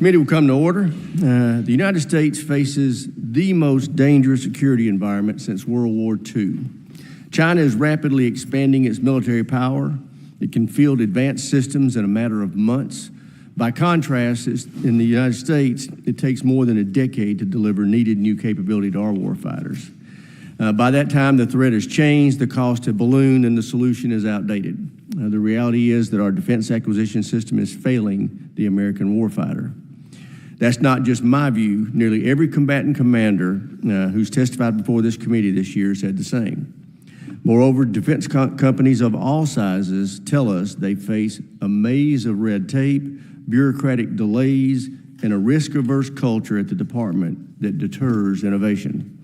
Committee will come to order. The United States faces the most dangerous security environment since World War II. China is rapidly expanding its military power. It can field advanced systems in a matter of months. By contrast, in the United States, it takes more than a decade to deliver needed new capability to our warfighters. By that time, the threat has changed, the cost has ballooned, and the solution is outdated. The reality is that our defense acquisition system is failing the American warfighter. That's not just my view. Nearly every combatant commander who's testified before this committee this year said the same. Moreover, defense companies of all sizes tell us they face a maze of red tape, bureaucratic delays, and a risk-averse culture at the department that deters innovation.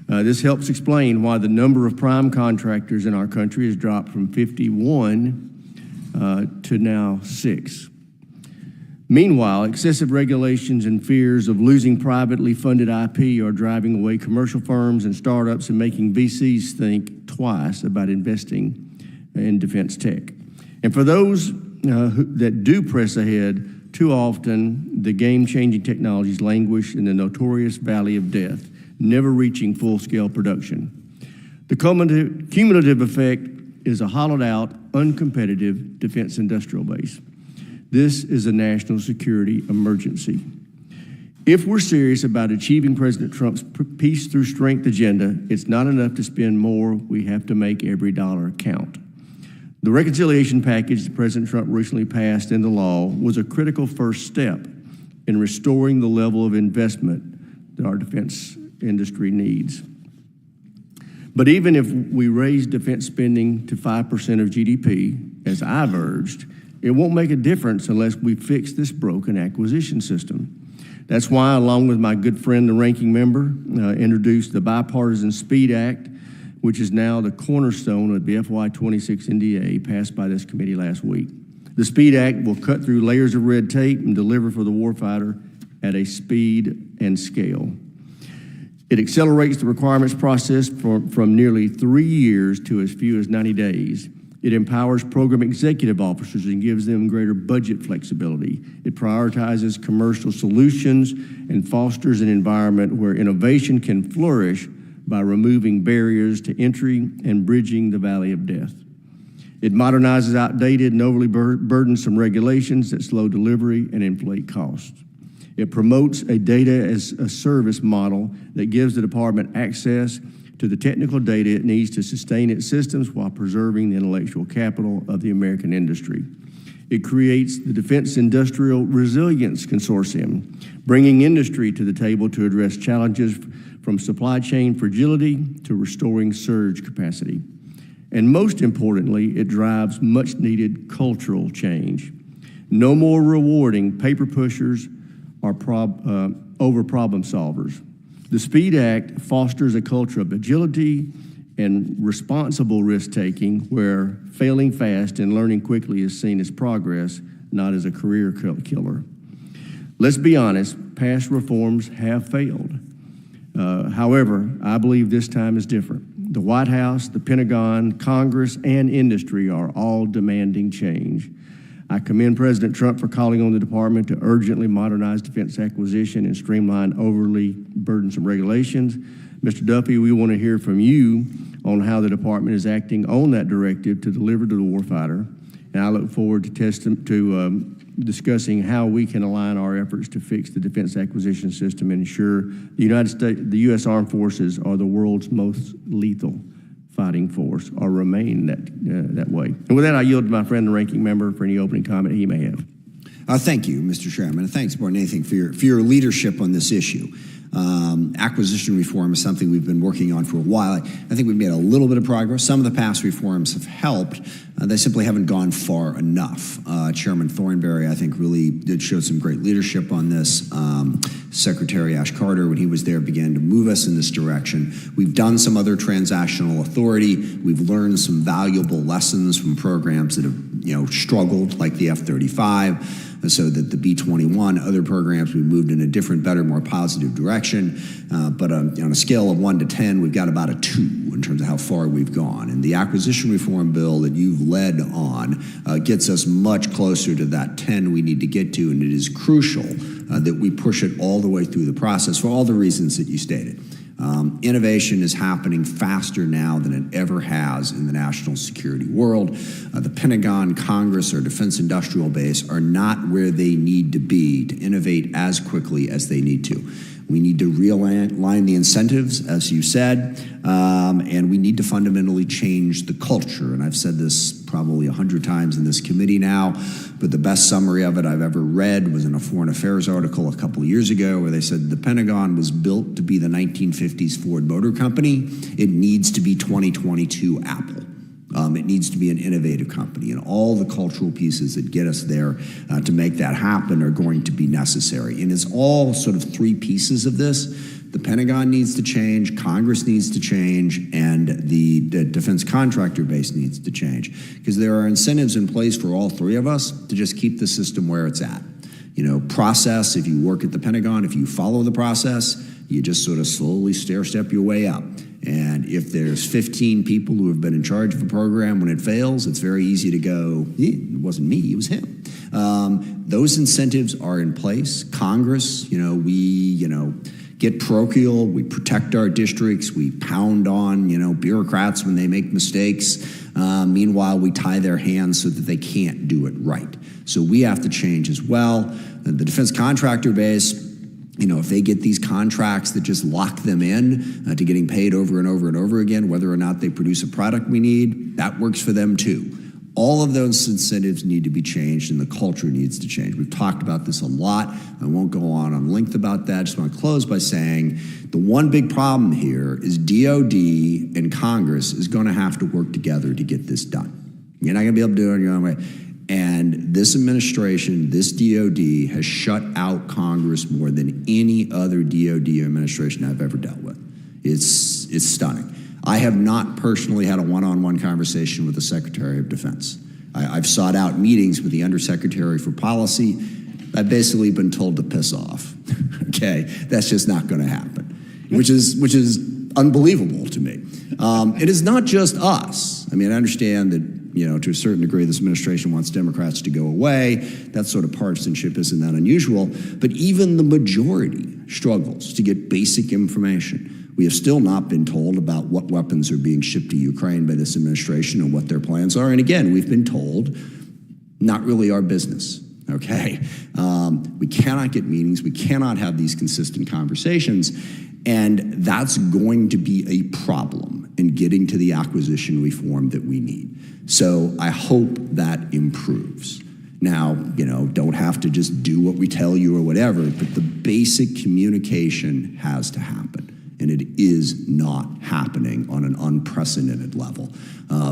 This helps explain why the number of prime contractors in our country has dropped from 51 to now 6. Meanwhile, excessive regulations and fears of losing privately funded IP are driving away commercial firms and startups and making VCs think twice about investing in defense tech. And for those that do press ahead, too often the game-changing technologies languish in the notorious valley of death, never reaching full-scale production. The cumulative effect is a hollowed-out, uncompetitive defense industrial base. This is a national security emergency. If we're serious about achieving President Trump's peace through strength agenda, it's not enough to spend more. We have to make every dollar count. The reconciliation package that President Trump recently passed into law was a critical first step in restoring the level of investment that our defense industry needs. But even if we raise defense spending to 5% of GDP, as I've urged, it won't make a difference unless we fix this broken acquisition system. That's why, along with my good friend, the ranking member, introduced the Bipartisan SPEED Act, which is now the cornerstone of the FY26 NDA passed by this committee last week. The SPEED Act will cut through layers of red tape and deliver for the warfighter at a speed and scale. It accelerates the requirements process from nearly 3 years to as few as 90 days. It empowers program executive officers and gives them greater budget flexibility. It prioritizes commercial solutions and fosters an environment where innovation can flourish by removing barriers to entry and bridging the valley of death. It modernizes outdated and overly burdensome regulations that slow delivery and inflate costs. It promotes a data-as-a-service model that gives the department access to the technical data it needs to sustain its systems while preserving the intellectual capital of the American industry. It creates the Defense Industrial Resilience Consortium, bringing industry to the table to address challenges from supply chain fragility to restoring surge capacity. And most importantly, it drives much-needed cultural change. No more rewarding paper pushers or over problem solvers. The SPEED Act fosters a culture of agility and responsible risk-taking where failing fast and learning quickly is seen as progress, not as a career killer. Let's be honest, past reforms have failed. However, I believe this time is different. The White House, the Pentagon, Congress, and industry are all demanding change. I commend President Trump for calling on the department to urgently modernize defense acquisition and streamline overly burdensome regulations. Mr. Duffy, we want to hear from you on how the department is acting on that directive to deliver to the warfighter. And I look forward to discussing how we can align our efforts to fix the defense acquisition system and ensure the U.S. Armed Forces are the world's most lethal fighting force, or remain that way. And with that, I yield to my friend, the ranking member, for any opening comment he may have. Thank you, Mr. Chairman, and thanks more than anything for your leadership on this issue. Acquisition reform is something we've been working on for a while. I think we've made a little bit of progress. Some of the past reforms have helped. They simply haven't gone far enough. Chairman Thornberry, I think, really did show some great leadership on this. Secretary Ash Carter, when he was there, began to move us in this direction. We've done some other transactional authority. We've learned some valuable lessons from programs that have, struggled, like the F-35, and so that the B-21, other programs, we moved in a different, better, more positive direction. But on a scale of 1 to 10, we've got about a 2 in terms of how far we've gone. And the acquisition reform bill that you've led on gets us much closer to that 10 we need to get to, and it is crucial that we push it all the way through the process for all the reasons that you stated. Innovation is happening faster now than it ever has in the national security world. The Pentagon, Congress, or Defense Industrial Base are not where they need to be to innovate as quickly as they need to. We need to realign the incentives, as you said, and we need to fundamentally change the culture. And I've said this probably 100 times in this committee now, but the best summary of it I've ever read was in a Foreign Affairs article a couple of years ago, where they said the Pentagon was built to be the 1950s Ford Motor Company. It needs to be 2022 Apple. It needs to be an innovative company, and all the cultural pieces that get us there to make that happen are going to be necessary. And it's all sort of 3 pieces of this. The Pentagon needs to change, Congress needs to change, and the defense contractor base needs to change, because there are incentives in place for all 3 of us to just keep the system where it's at. Process, if you work at the Pentagon, if you follow the process, you just sort of slowly stair-step your way up. And if there's 15 people who have been in charge of a program when it fails, it's very easy to go, it wasn't me, it was him. Those incentives are in place. Congress, we, get parochial, we protect our districts, we pound on, bureaucrats when they make mistakes. Meanwhile, we tie their hands so that they can't do it right. So we have to change as well. The defense contractor base, if they get these contracts that just lock them in to getting paid over and over and over again, whether or not they produce a product we need, that works for them too. All of those incentives need to be changed, and the culture needs to change. We've talked about this a lot. I won't go on length about that. I just want to close by saying the one big problem here is DOD and Congress is going to have to work together to get this done. You're not going to be able to do it on your own way. And this administration, this DOD, has shut out Congress more than any other DOD administration I've ever dealt with. It's stunning. I have not personally had a one-on-one conversation with the Secretary of Defense. I've sought out meetings with the Undersecretary for Policy. I've basically been told to piss off. Okay, that's just not going to happen, which is unbelievable to me. It is not just us. I mean, I understand that, to a certain degree, this administration wants Democrats to go away. That sort of partisanship isn't that unusual. But even the majority struggles to get basic information. We have still not been told about what weapons are being shipped to Ukraine by this administration and what their plans are. And again, we've been told, not really our business, okay? We cannot get meetings. We cannot have these consistent conversations. And that's going to be a problem in getting to the acquisition reform that we need. So I hope that improves. Now, don't have to just do what we tell you or whatever, but the basic communication has to happen. And it is not happening on an unprecedented level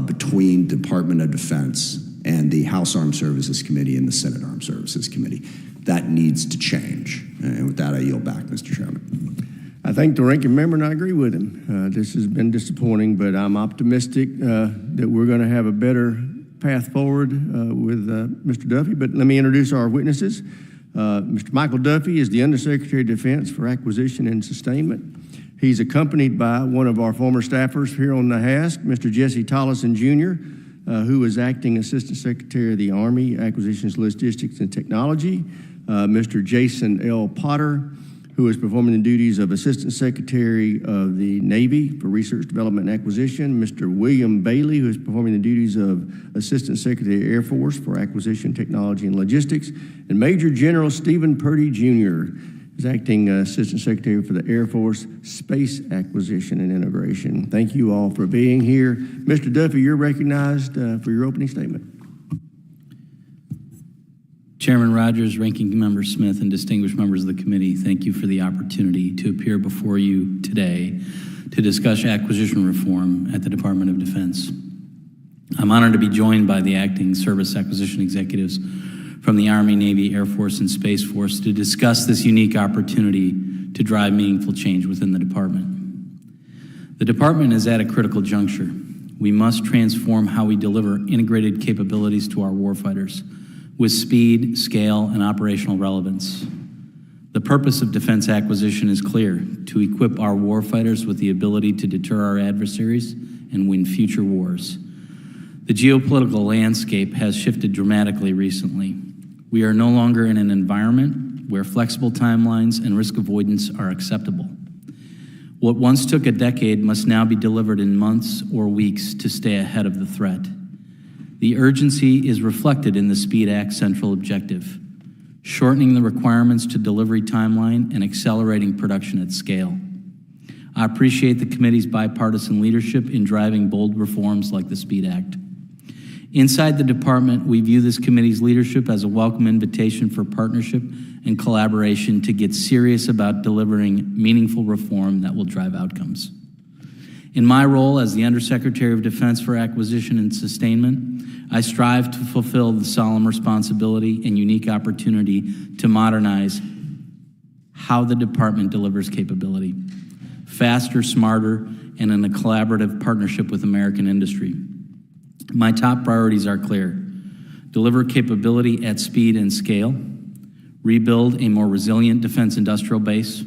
between Department of Defense and the House Armed Services Committee and the Senate Armed Services Committee. That needs to change. And with that, I yield back, Mr. Chairman. I thank the ranking member, and I agree with him. This has been disappointing, but I'm optimistic that we're going to have a better path forward with Mr. Duffy. But let me introduce our witnesses. Mr. Michael Duffy is the Undersecretary of Defense for Acquisition and Sustainment. He's accompanied by one of our former staffers here on the HASC, Mr. Jesse Tollison Jr., who is Acting Assistant Secretary of the Army, Acquisitions, Logistics, and Technology, Mr. Jason L. Potter, who is performing the duties of Assistant Secretary of the Navy for Research, Development, and Acquisition, Mr. William Bailey, who is performing the duties of Assistant Secretary of the Air Force for Acquisition, Technology, and Logistics, and Major General Stephen Purdy Jr., is Acting Assistant Secretary for the Air Force Space Acquisition and Integration. Thank you all for being here. Mr. Duffy, you're recognized for your opening statement. Chairman Rogers, Ranking Member Smith, and distinguished members of the committee, thank you for the opportunity to appear before you today to discuss acquisition reform at the Department of Defense. I'm honored to be joined by the acting service acquisition executives from the Army, Navy, Air Force, and Space Force to discuss this unique opportunity to drive meaningful change within the department. The department is at a critical juncture. We must transform how we deliver integrated capabilities to our warfighters with speed, scale, and operational relevance. The purpose of defense acquisition is clear: to equip our warfighters with the ability to deter our adversaries and win future wars. The geopolitical landscape has shifted dramatically recently. We are no longer in an environment where flexible timelines and risk avoidance are acceptable. What once took a decade must now be delivered in months or weeks to stay ahead of the threat. The urgency is reflected in the SPEED Act's central objective: shortening the requirements to delivery timeline and accelerating production at scale. I appreciate the committee's bipartisan leadership in driving bold reforms like the SPEED Act. Inside the department, we view this committee's leadership as a welcome invitation for partnership and collaboration to get serious about delivering meaningful reform that will drive outcomes. In my role as the Undersecretary of Defense for Acquisition and Sustainment, I strive to fulfill the solemn responsibility and unique opportunity to modernize how the department delivers capability, faster, smarter, and in a collaborative partnership with American industry. My top priorities are clear: deliver capability at speed and scale, rebuild a more resilient defense industrial base,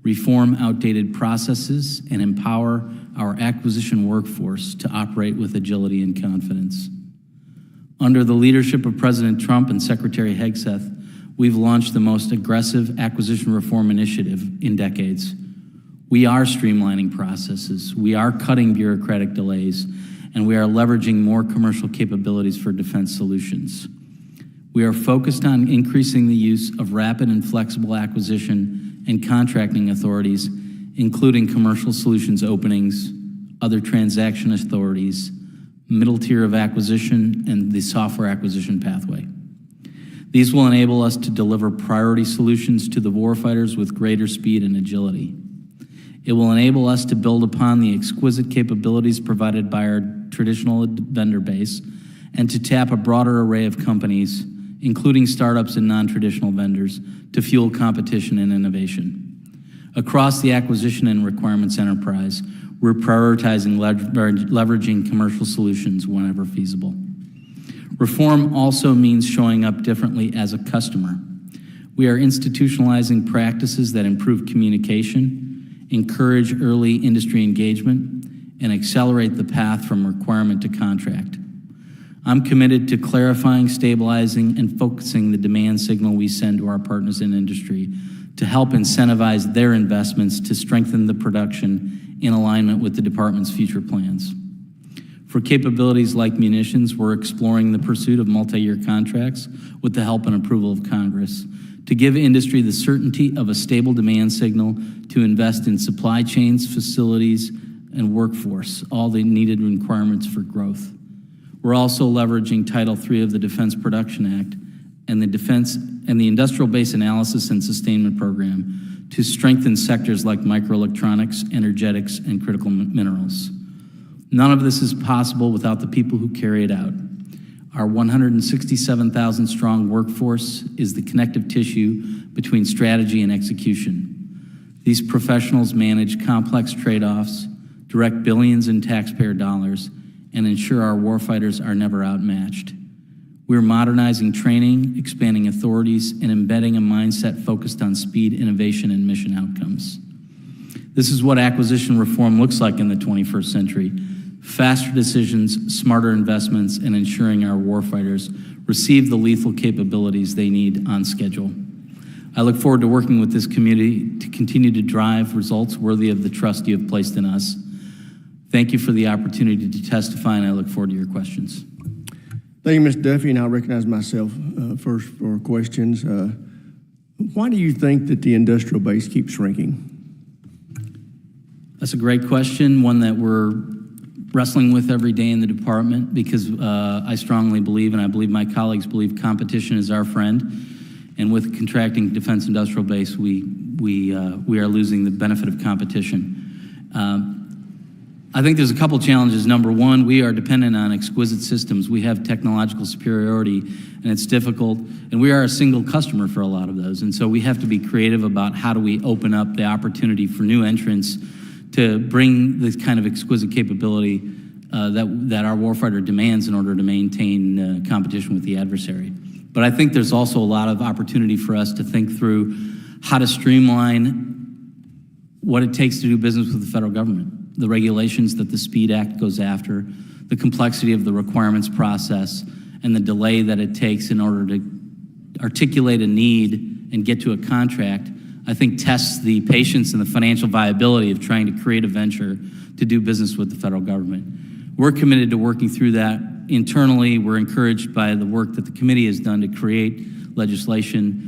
reform outdated processes, and empower our acquisition workforce to operate with agility and confidence. Under the leadership of President Trump and Secretary Hegseth, we've launched the most aggressive acquisition reform initiative in decades. We are streamlining processes, we are cutting bureaucratic delays, and we are leveraging more commercial capabilities for defense solutions. We are focused on increasing the use of rapid and flexible acquisition and contracting authorities, including commercial solutions openings, other transaction authorities, middle tier of acquisition, and the software acquisition pathway. These will enable us to deliver priority solutions to the warfighters with greater speed and agility. It will enable us to build upon the exquisite capabilities provided by our traditional vendor base and to tap a broader array of companies, including startups and non-traditional vendors, to fuel competition and innovation. Across the acquisition and requirements enterprise, we're prioritizing leveraging commercial solutions whenever feasible. Reform also means showing up differently as a customer. We are institutionalizing practices that improve communication, encourage early industry engagement, and accelerate the path from requirement to contract. I'm committed to clarifying, stabilizing, and focusing the demand signal we send to our partners in industry to help incentivize their investments to strengthen the production in alignment with the department's future plans. For capabilities like munitions, we're exploring the pursuit of multi-year contracts with the help and approval of Congress to give industry the certainty of a stable demand signal to invest in supply chains, facilities, and workforce, all the needed requirements for growth. We're also leveraging Title III of the Defense Production Act and the Industrial Base Analysis and Sustainment Program to strengthen sectors like microelectronics, energetics, and critical minerals. None of this is possible without the people who carry it out. Our 167,000 strong workforce is the connective tissue between strategy and execution. These professionals manage complex trade-offs, direct billions in taxpayer dollars, and ensure our warfighters are never outmatched. We're modernizing training, expanding authorities, and embedding a mindset focused on speed, innovation, and mission outcomes. This is what acquisition reform looks like in the 21st century: faster decisions, smarter investments, and ensuring our warfighters receive the lethal capabilities they need on schedule. I look forward to working with this community to continue to drive results worthy of the trust you have placed in us. Thank you for the opportunity to testify, and I look forward to your questions. Thank you, Ms. Duffy, and I'll recognize myself first for questions. Why do you think that the industrial base keeps shrinking? That's a great question, one that we're wrestling with every day in the department, because I strongly believe, and I believe my colleagues believe, competition is our friend. And with contracting defense industrial base, we are losing the benefit of competition. I think there's a couple challenges. Number one, we are dependent on exquisite systems. We have technological superiority, and it's difficult, and we are a single customer for a lot of those. And so we have to be creative about how do we open up the opportunity for new entrants to bring this kind of exquisite capability that our warfighter demands in order to maintain competition with the adversary. But I think there's also a lot of opportunity for us to think through how to streamline what it takes to do business with the federal government, the regulations that the SPEED Act goes after, the complexity of the requirements process, and the delay that it takes in order to articulate a need and get to a contract, I think tests the patience and the financial viability of trying to create a venture to do business with the federal government. We're committed to working through that internally. We're encouraged by the work that the committee has done to create legislation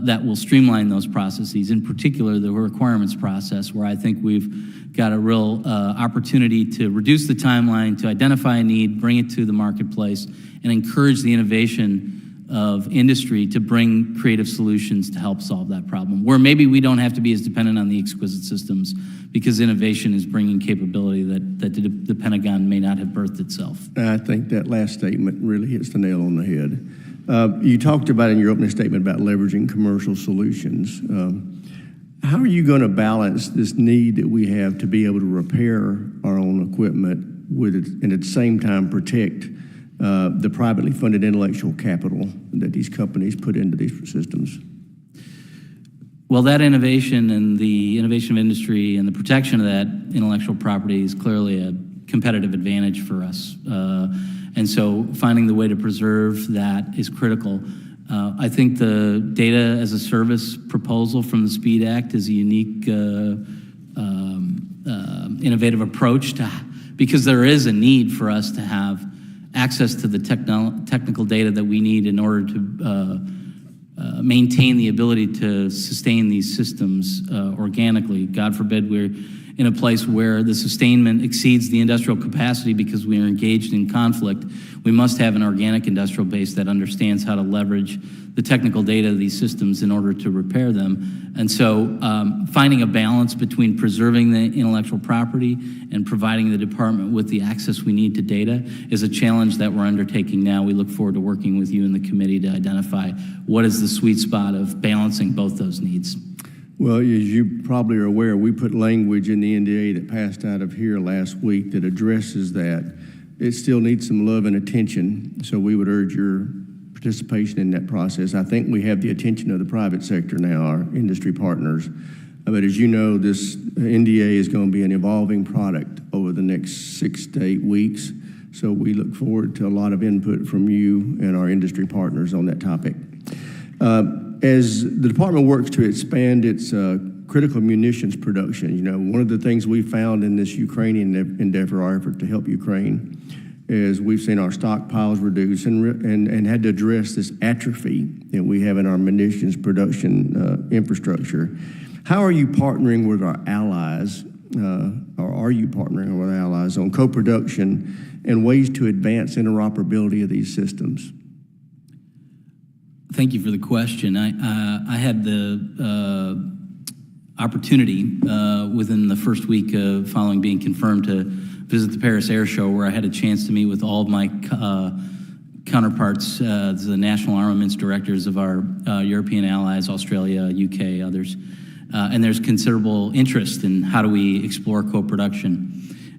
that will streamline those processes, in particular the requirements process, where I think we've got a real opportunity to reduce the timeline, to identify a need, bring it to the marketplace, and encourage the innovation of industry to bring creative solutions to help solve that problem, where maybe we don't have to be as dependent on the exquisite systems because innovation is bringing capability that the Pentagon may not have birthed itself. I think that last statement really hits the nail on the head. You talked about in your opening statement about leveraging commercial solutions. How are you going to balance this need that we have to be able to repair our own equipment and at the same time protect the privately funded intellectual capital that these companies put into these systems? Well, that innovation and the innovation of industry and the protection of that intellectual property is clearly a competitive advantage for us. And so finding the way to preserve that is critical. I think the data as a service proposal from the SPEED Act is a unique, innovative approach because there is a need for us to have access to the technical data that we need in order to maintain the ability to sustain these systems organically. God forbid we're in a place where the sustainment exceeds the industrial capacity because we are engaged in conflict. We must have an organic industrial base that understands how to leverage the technical data of these systems in order to repair them. And so finding a balance between preserving the intellectual property and providing the department with the access we need to data is a challenge that we're undertaking now. We look forward to working with you in the committee to identify what is the sweet spot of balancing both those needs. Well, as you probably are aware, we put language in the NDA that passed out of here last week that addresses that. It still needs some love and attention, so we would urge your participation in that process. I think we have the attention of the private sector now, our industry partners. But as you know, this NDA is going to be an evolving product over the next 6 to 8 weeks. So we look forward to a lot of input from you and our industry partners on that topic. As the department works to expand its critical munitions production, you know, one of the things we found in this Ukrainian endeavor, our effort to help Ukraine, is we've seen our stockpiles reduce and had to address this atrophy that we have in our munitions production infrastructure. How are you partnering with our allies, or are you partnering with allies on co-production and ways to advance interoperability of these systems? Thank you for the question. I had the opportunity within the first week following being confirmed to visit the Paris Air Show, where I had a chance to meet with all of my counterparts, the national armaments directors of our European allies, Australia, UK, others. And there's considerable interest in how do we explore co-production.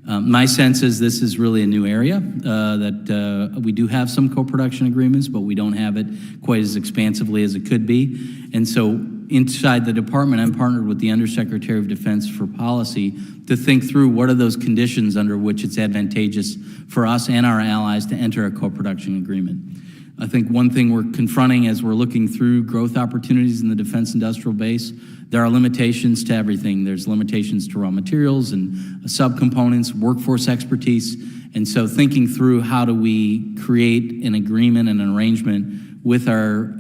My sense is this is really a new area, that we do have some co-production agreements, but we don't have it quite as expansively as it could be. And so inside the department, I'm partnered with the Undersecretary of Defense for Policy to think through what are those conditions under which it's advantageous for us and our allies to enter a co-production agreement. I think one thing we're confronting as we're looking through growth opportunities in the defense industrial base, there are limitations to everything. There's limitations to raw materials and subcomponents, workforce expertise. And so thinking through how do we create an agreement and an arrangement with our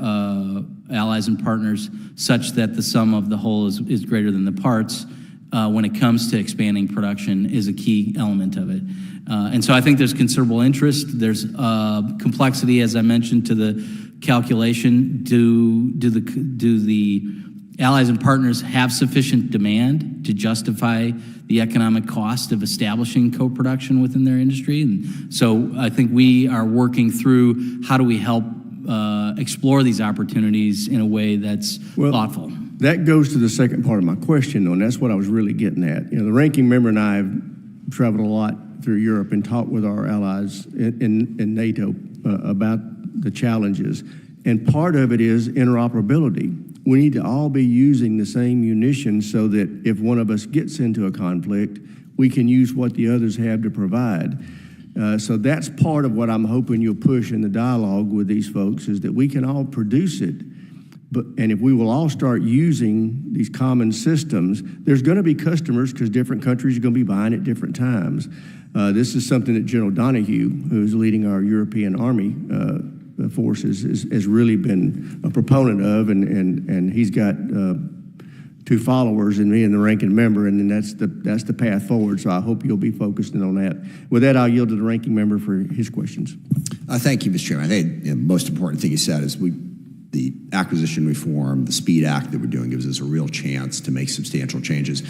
allies and partners such that the sum of the whole is greater than the parts when it comes to expanding production is a key element of it. And so I think there's considerable interest. There's complexity, as I mentioned, to the calculation. Do the allies and partners have sufficient demand to justify the economic cost of establishing co-production within their industry. And so I think we are working through how do we help explore these opportunities in a way that's thoughtful. That goes to the second part of my question, though, and that's what I was really getting at. The ranking member and I have traveled a lot through Europe and talked with our allies in NATO about the challenges. And part of it is interoperability. We need to all be using the same munitions so that if one of us gets into a conflict, we can use what the others have to provide. So that's part of what I'm hoping you'll push in the dialogue with these folks, is that we can all produce it. And if we will all start using these common systems, there's going to be customers because different countries are going to be buying at different times. This is something that General Donahue, who's leading our European Army forces, has really been a proponent of, and he's got two followers in me and the ranking member, and then that's the path forward. So I hope you'll be focusing on that. With that, I'll yield to the ranking member for his questions. Thank you, Mr. Chairman. I think the most important thing you said is the acquisition reform, the SPEED Act that we're doing gives us a real chance to make substantial changes.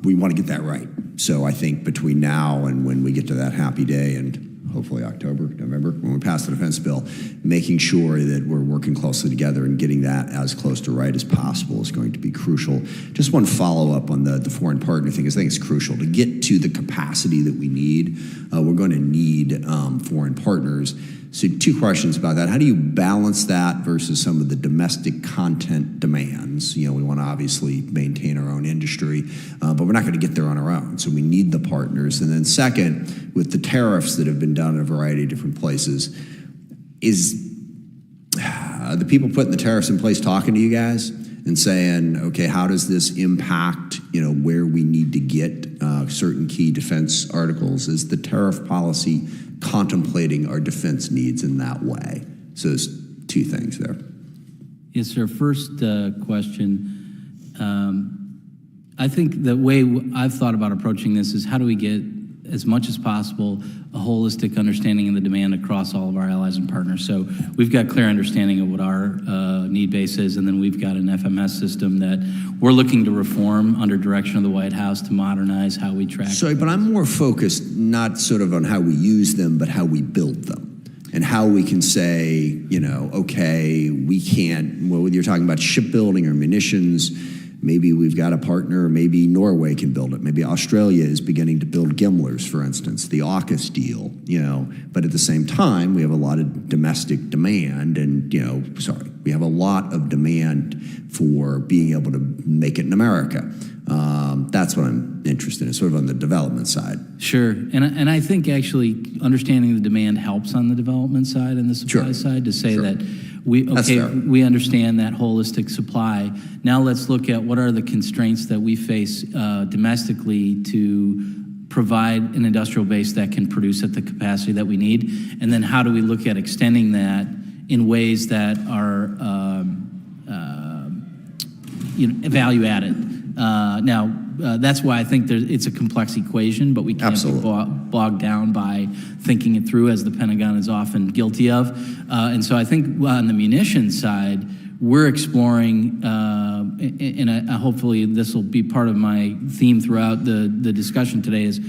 We want to get that right. So I think between now and when we get to that happy day, and hopefully October, November, when we pass the defense bill, making sure that we're working closely together and getting that as close to right as possible is going to be crucial. Just one follow-up on the foreign partner thing, I think it's crucial. To get to the capacity that we need, we're going to need foreign partners. So two questions about that. How do you balance that versus some of the domestic content demands? We want to obviously maintain our own industry, but we're not going to get there on our own. So we need the partners. And then second, with the tariffs that have been done in a variety of different places, is the people putting the tariffs in place talking to you guys and saying, okay, how does this impact, where we need to get certain key defense articles? Is the tariff policy contemplating our defense needs in that way? So there's two things there. Yes, sir. First question. I think the way I've thought about approaching this is how do we get, as much as possible, a holistic understanding of the demand across all of our allies and partners. So we've got clear understanding of what our need base is, and then we've got an FMS system that we're looking to reform under direction of the White House to modernize how we track. Sorry, but I'm more focused not sort of on how we use them, but how we build them. And how we can say, okay, we can't, well, you're talking about shipbuilding or munitions, maybe we've got a partner, maybe Norway can build it. Maybe Australia is beginning to build Gimlers, for instance, the AUKUS deal, But at the same time, we have a lot of domestic demand and, we have a lot of demand for being able to make it in America. That's what I'm interested in, sort of on the development side. Sure. And I think actually understanding the demand helps on the development side and the supply side to say that we understand that holistic supply. Now let's look at what are the constraints that we face domestically to provide an industrial base that can produce at the capacity that we need, and then how do we look at extending that in ways that are value added. That's why I think it's a complex equation, but we can't be bogged down by thinking it through, as the Pentagon is often guilty of. And so I think on the munitions side, we're exploring, and hopefully this will be part of my theme throughout the discussion today, is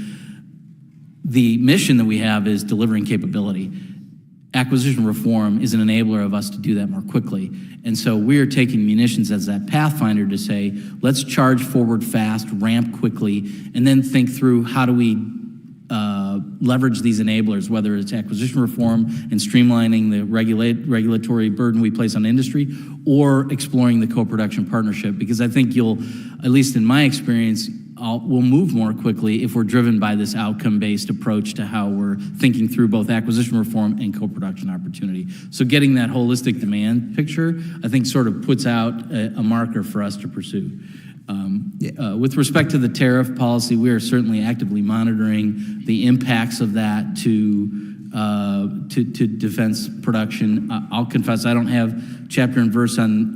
the mission that we have is delivering capability. Acquisition reform is an enabler of us to do that more quickly. And so we're taking munitions as that pathfinder to say, let's charge forward fast, ramp quickly, and then think through how do we leverage these enablers, whether it's acquisition reform and streamlining the regulatory burden we place on industry, or exploring the co-production partnership. Because I think at least in my experience, we'll move more quickly if we're driven by this outcome-based approach to how we're thinking through both acquisition reform and co-production opportunity. So getting that holistic demand picture, I think, sort of puts out a marker for us to pursue. With respect to the tariff policy, we are certainly actively monitoring the impacts of that to defense production. I'll confess I don't have chapter and verse on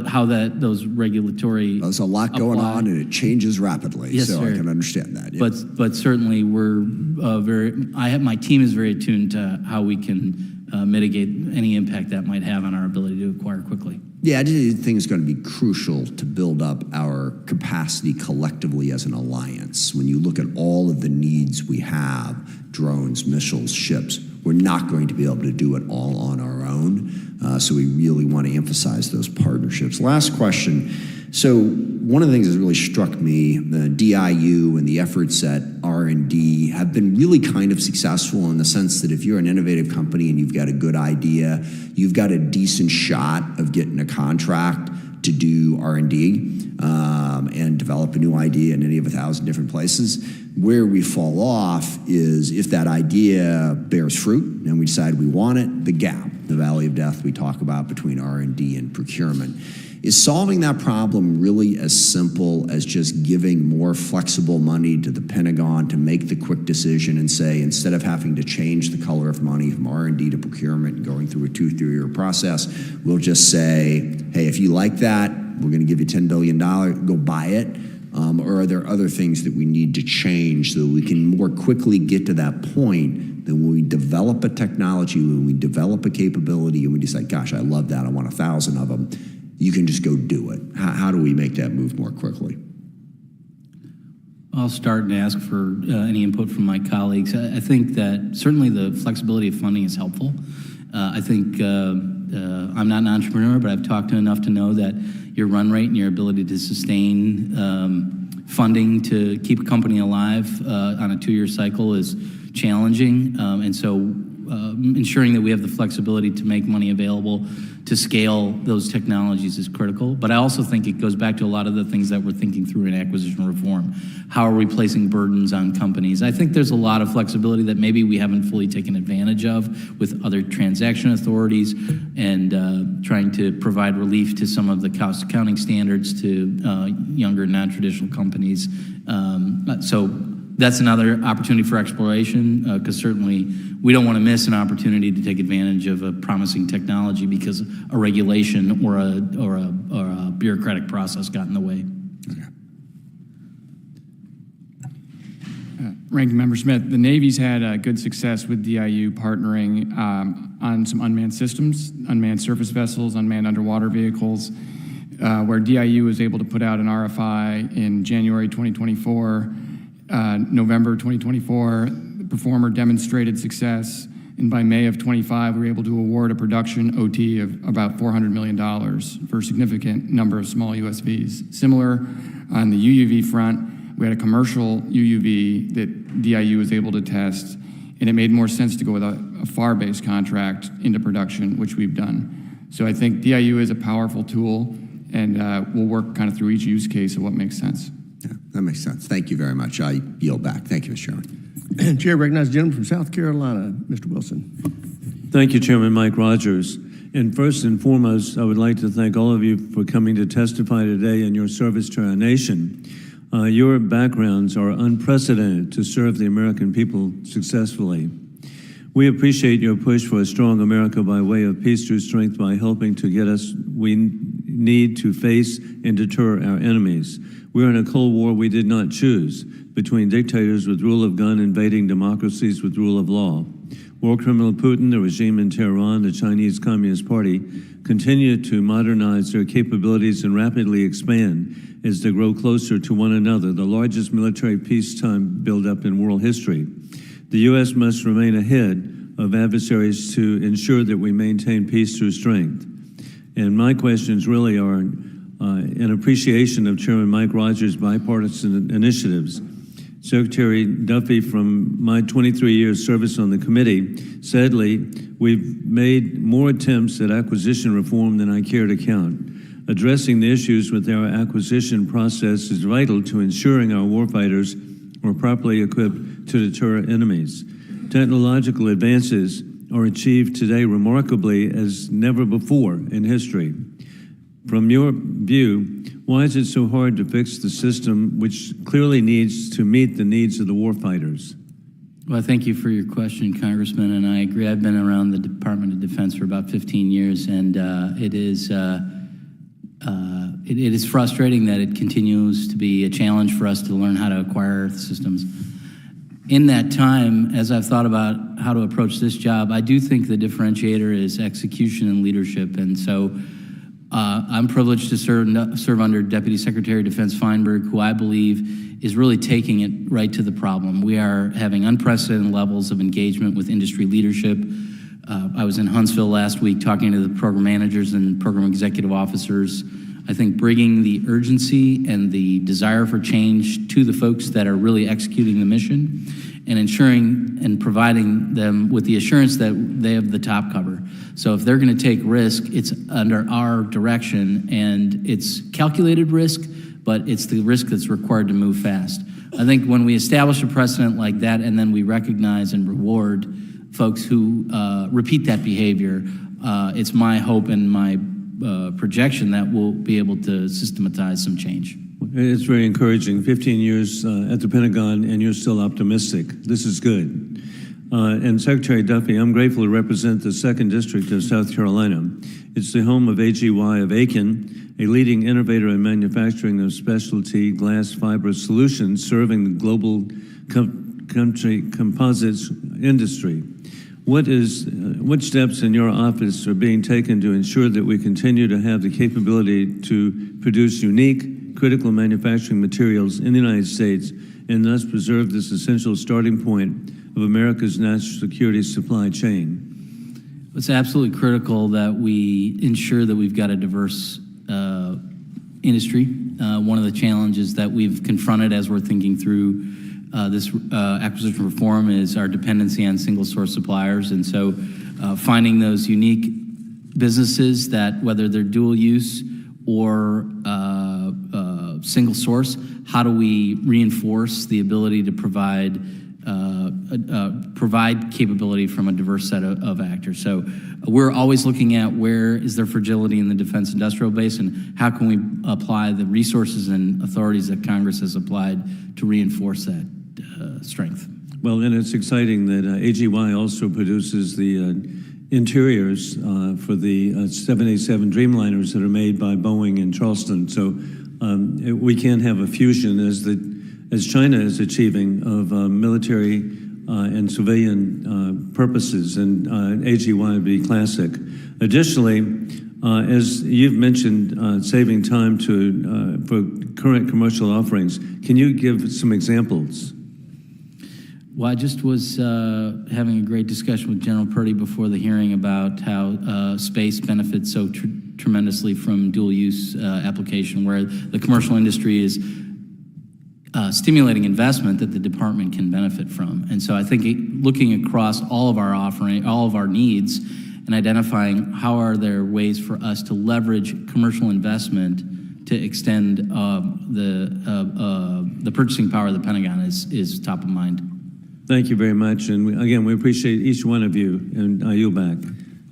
how those regulatory. There's a lot going on, and it changes rapidly. Yes, so sir. I can understand that. Yeah. But certainly we're my team is very attuned to how we can mitigate any impact that might have on our ability to acquire quickly. Yeah, I just think it's going to be crucial to build up our capacity collectively as an alliance. When you look at all of the needs we have, drones, missiles, ships, we're not going to be able to do it all on our own. So we really want to emphasize those partnerships. Last question. So one of the things that really struck me, the DIU and the efforts at R&D have been really kind of successful in the sense that if you're an innovative company and you've got a good idea, you've got a decent shot of getting a contract to do R&D and develop a new idea in any of 1,000 different places. Where we fall off is if that idea bears fruit and we decide we want it, the gap, the valley of death we talk about between R&D and procurement. Is solving that problem really as simple as just giving more flexible money to the Pentagon to make the quick decision and say, instead of having to change the color of money from R&D to procurement and going through a 2-3-year process, we'll just say, hey, if you like that, we're going to give you $10 billion, go buy it? Or are there other things that we need to change so that we can more quickly get to that point that when we develop a technology, when we develop a capability, and we decide, gosh, I love that, I want 1,000 of them, you can just go do it. How do we make that move more quickly? I'll start and ask for any input from my colleagues. I think that certainly the flexibility of funding is helpful. I think I'm not an entrepreneur, but I've talked to enough to know that your run rate and your ability to sustain funding to keep a company alive on a 2-year cycle is challenging. And so ensuring that we have the flexibility to make money available to scale those technologies is critical. But I also think it goes back to a lot of the things that we're thinking through in acquisition reform. How are we placing burdens on companies? I think there's a lot of flexibility that maybe we haven't fully taken advantage of with other transaction authorities and trying to provide relief to some of the cost accounting standards to younger non-traditional companies. So that's another opportunity for exploration, because certainly we don't want to miss an opportunity to take advantage of a promising technology because a regulation or a bureaucratic process got in the way. Ranking Member Smith, the Navy's had good success with DIU partnering on some unmanned systems, unmanned surface vessels, unmanned underwater vehicles, where DIU was able to put out an RFI in January 2024. November 2024, the performer demonstrated success, and by May of 25, we were able to award a production OT of about $400 million for a significant number of small USVs. Similar on the UUV front, we had a commercial UUV that DIU was able to test, and it made more sense to go with a FAR-based contract into production, which we've done. So I think DIU is a powerful tool, and we'll work kind of through each use case of what makes sense. Yeah, that makes sense. Thank you very much. I yield back. Thank you, Mr. Chairman. Chair recognizes the gentleman from South Carolina, Mr. Wilson. Thank you, Chairman Mike Rogers. And first and foremost, I would like to thank all of you for coming to testify today in your service to our nation. Your backgrounds are unprecedented to serve the American people successfully. We appreciate your push for a strong America by way of peace through strength by helping to get us we need to face and deter our enemies. We're in a Cold War we did not choose, between dictators with rule of gun invading democracies with rule of law. War criminal Putin, the regime in Tehran, the Chinese Communist Party, continue to modernize their capabilities and rapidly expand as they grow closer to one another, the largest military peacetime buildup in world history. The U.S. must remain ahead of adversaries to ensure that we maintain peace through strength. And my questions really are in appreciation of Chairman Mike Rogers' bipartisan initiatives. Secretary Duffy, from my 23 years service on the committee, sadly, we've made more attempts at acquisition reform than I care to count. Addressing the issues with our acquisition process is vital to ensuring our warfighters are properly equipped to deter enemies. Technological advances are achieved today remarkably as never before in history. From your view, why is it so hard to fix the system which clearly needs to meet the needs of the warfighters? Well, thank you for your question, Congressman, and I agree. I've been around the Department of Defense for about 15 years, and it is frustrating that it continues to be a challenge for us to learn how to acquire systems. In that time, as I've thought about how to approach this job, I do think the differentiator is execution and leadership. And so I'm privileged to serve under Deputy Secretary of Defense Feinberg, who I believe is really taking it right to the problem. We are having unprecedented levels of engagement with industry leadership. I was in Huntsville last week talking to the program managers and program executive officers. I think bringing the urgency and the desire for change to the folks that are really executing the mission and ensuring and providing them with the assurance that they have the top cover. So if they're going to take risk, it's under our direction, and it's calculated risk, but it's the risk that's required to move fast. I think when we establish a precedent like that and then we recognize and reward folks who repeat that behavior, it's my hope and my projection that we'll be able to systematize some change. It's very encouraging. 15 years at the Pentagon, and you're still optimistic. This is good. And Secretary Duffy, I'm grateful to represent the 2nd District of South Carolina. It's the home of AGY of Aiken, a leading innovator in manufacturing of specialty glass fiber solutions serving the global country composites industry. What steps in your office are being taken to ensure that we continue to have the capability to produce unique, critical manufacturing materials in the United States and thus preserve this essential starting point of America's national security supply chain? It's absolutely critical that we ensure that we've got a diverse industry. One of the challenges that we've confronted as we're thinking through this acquisition reform is our dependency on single source suppliers. And so finding those unique businesses that, whether they're dual use or single source, how do we reinforce the ability to provide capability from a diverse set of actors? So we're always looking at where is there fragility in the defense industrial base and how can we apply the resources and authorities that Congress has applied to reinforce that strength. Well, and it's exciting that AGY also produces the interiors for the 787 Dreamliners that are made by Boeing in Charleston. So we can have a fusion as China is achieving of military and civilian purposes, and AGY would be classic. Additionally, as you've mentioned, saving time for current commercial offerings, can you give some examples? Well, I just was having a great discussion with General Purdy before the hearing about how space benefits so tremendously from dual-use application, where the commercial industry is stimulating investment that the department can benefit from. And so I think looking across all of our offering, all of our needs, and identifying how are there ways for us to leverage commercial investment to extend the purchasing power of the Pentagon is top of mind. Thank you very much. And again, we appreciate each one of you, and I yield back.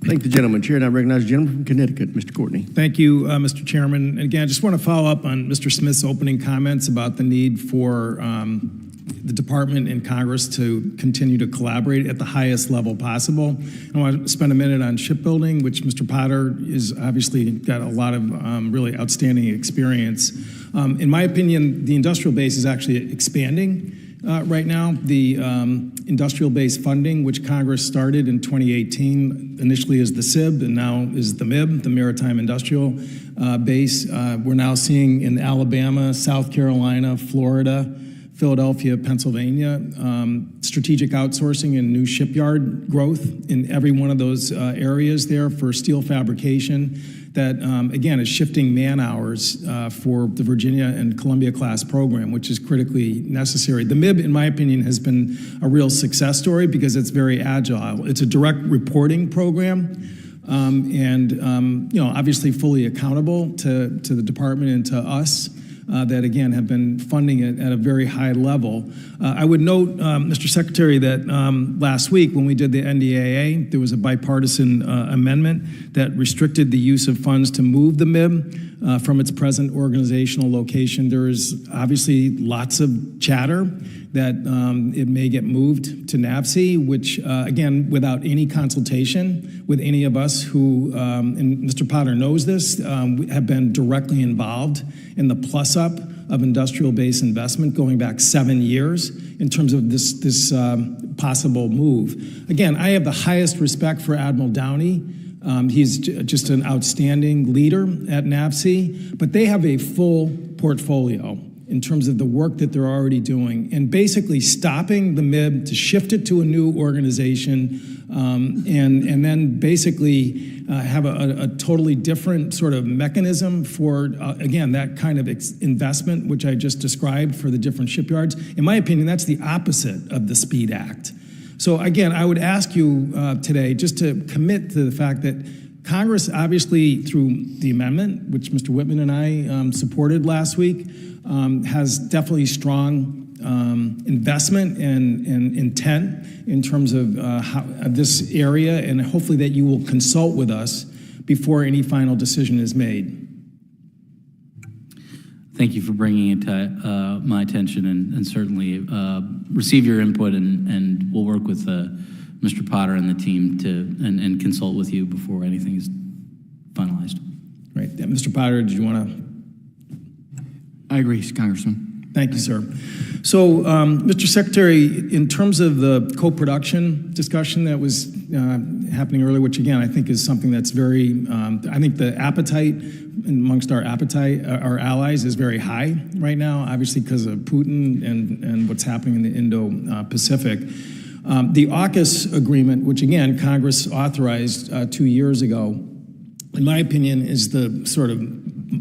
Thank the gentleman. Chair, and I recognize the gentleman from Connecticut, Mr. Courtney. Thank you, Mr. Chairman. And again, I just want to follow up on Mr. Smith's opening comments about the need for the department and Congress to continue to collaborate at the highest level possible. I want to spend a minute on shipbuilding, which Mr. Potter is obviously got a lot of really outstanding experience. In my opinion, the industrial base is actually expanding. Right now, the industrial base funding, which Congress started in 2018, initially as the SIB and now is the MIB, the Maritime Industrial Base. We're now seeing in Alabama, South Carolina, Florida, Philadelphia, Pennsylvania, strategic outsourcing and new shipyard growth in every one of those areas there for steel fabrication. That, again, is shifting man hours for the Virginia and Columbia class program, which is critically necessary. The MIB, in my opinion, has been a real success story because it's very agile. It's a direct reporting program and obviously fully accountable to the department and to us. That, again, have been funding it at a very high level. I would note, Mr. Secretary, that last week when we did the NDAA, there was a bipartisan amendment that restricted the use of funds to move the MIB from its present organizational location. There is obviously lots of chatter that it may get moved to NAVSEA, which, again, without any consultation with any of us who, and Mr. Potter knows this, have been directly involved in the plus-up of industrial base investment going back 7 years in terms of this possible move. Again, I have the highest respect for Admiral Downey. He's just an outstanding leader at NAVSEA, but they have a full portfolio in terms of the work that they're already doing, and basically stopping the MIB to shift it to a new organization, and then basically have a totally different sort of mechanism for, again, that kind of investment, which I just described for the different shipyards. In my opinion, that's the opposite of the SPEED Act. So again, I would ask you today just to commit to the fact that Congress, obviously through the amendment, which Mr. Whitman and I supported last week, has definitely strong investment and intent in terms of this area, and hopefully that you will consult with us before any final decision is made. Thank you for bringing it to my attention, and certainly receive your input, and we'll work with Mr. Potter and the team and consult with you before anything is finalized. Right. Mr. Potter, did you want to? I agree, Congressman. Thank you, sir. So, Mr. Secretary, in terms of the co-production discussion that was happening earlier, which again I think is something that's very, I think the appetite amongst our allies is very high right now, obviously because of Putin and what's happening in the Indo-Pacific. The AUKUS agreement, which again Congress authorized 2 years ago, in my opinion, is the sort of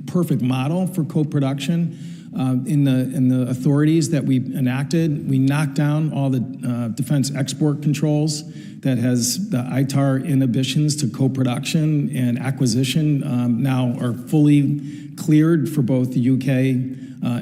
perfect model for co-production. In the authorities that we enacted, we knocked down all the defense export controls that has the ITAR inhibitions to co-production and acquisition now are fully cleared for both the UK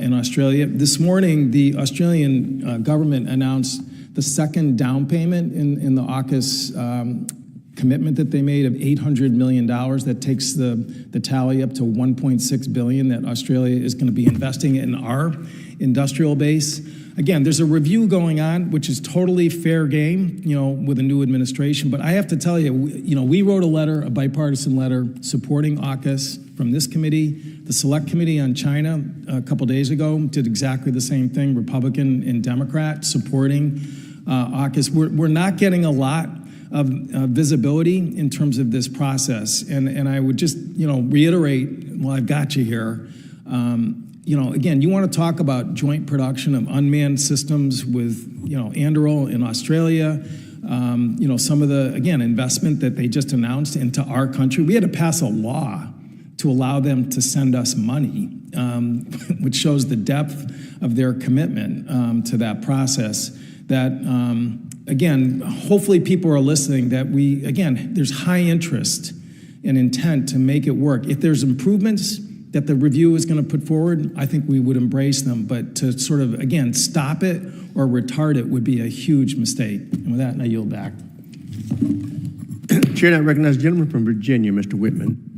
and Australia. This morning, the Australian government announced the second down payment in the AUKUS commitment that they made of $800 million. That takes the tally up to $1.6 billion that Australia is going to be investing in our industrial base. Again, there's a review going on, which is totally fair game, with a new administration. But I have to tell you, we wrote a bipartisan letter supporting AUKUS from this committee. The Select Committee on China a couple days ago did exactly the same thing, Republican and Democrat supporting AUKUS. We're not getting a lot of visibility in terms of this process. And I would just, reiterate, well, I've got you here. Again, you want to talk about joint production of unmanned systems with, Anduril in Australia, some of the, again, investment that they just announced into our country. We had to pass a law to allow them to send us money, which shows the depth of their commitment to that process. That, again, hopefully people are listening, that there's high interest and intent to make it work. If there's improvements that the review is going to put forward, I think we would embrace them. But to sort of, again, stop it or retard it would be a huge mistake. And with that, I yield back. Chair, now recognize the gentleman from Virginia, Mr. Whitman.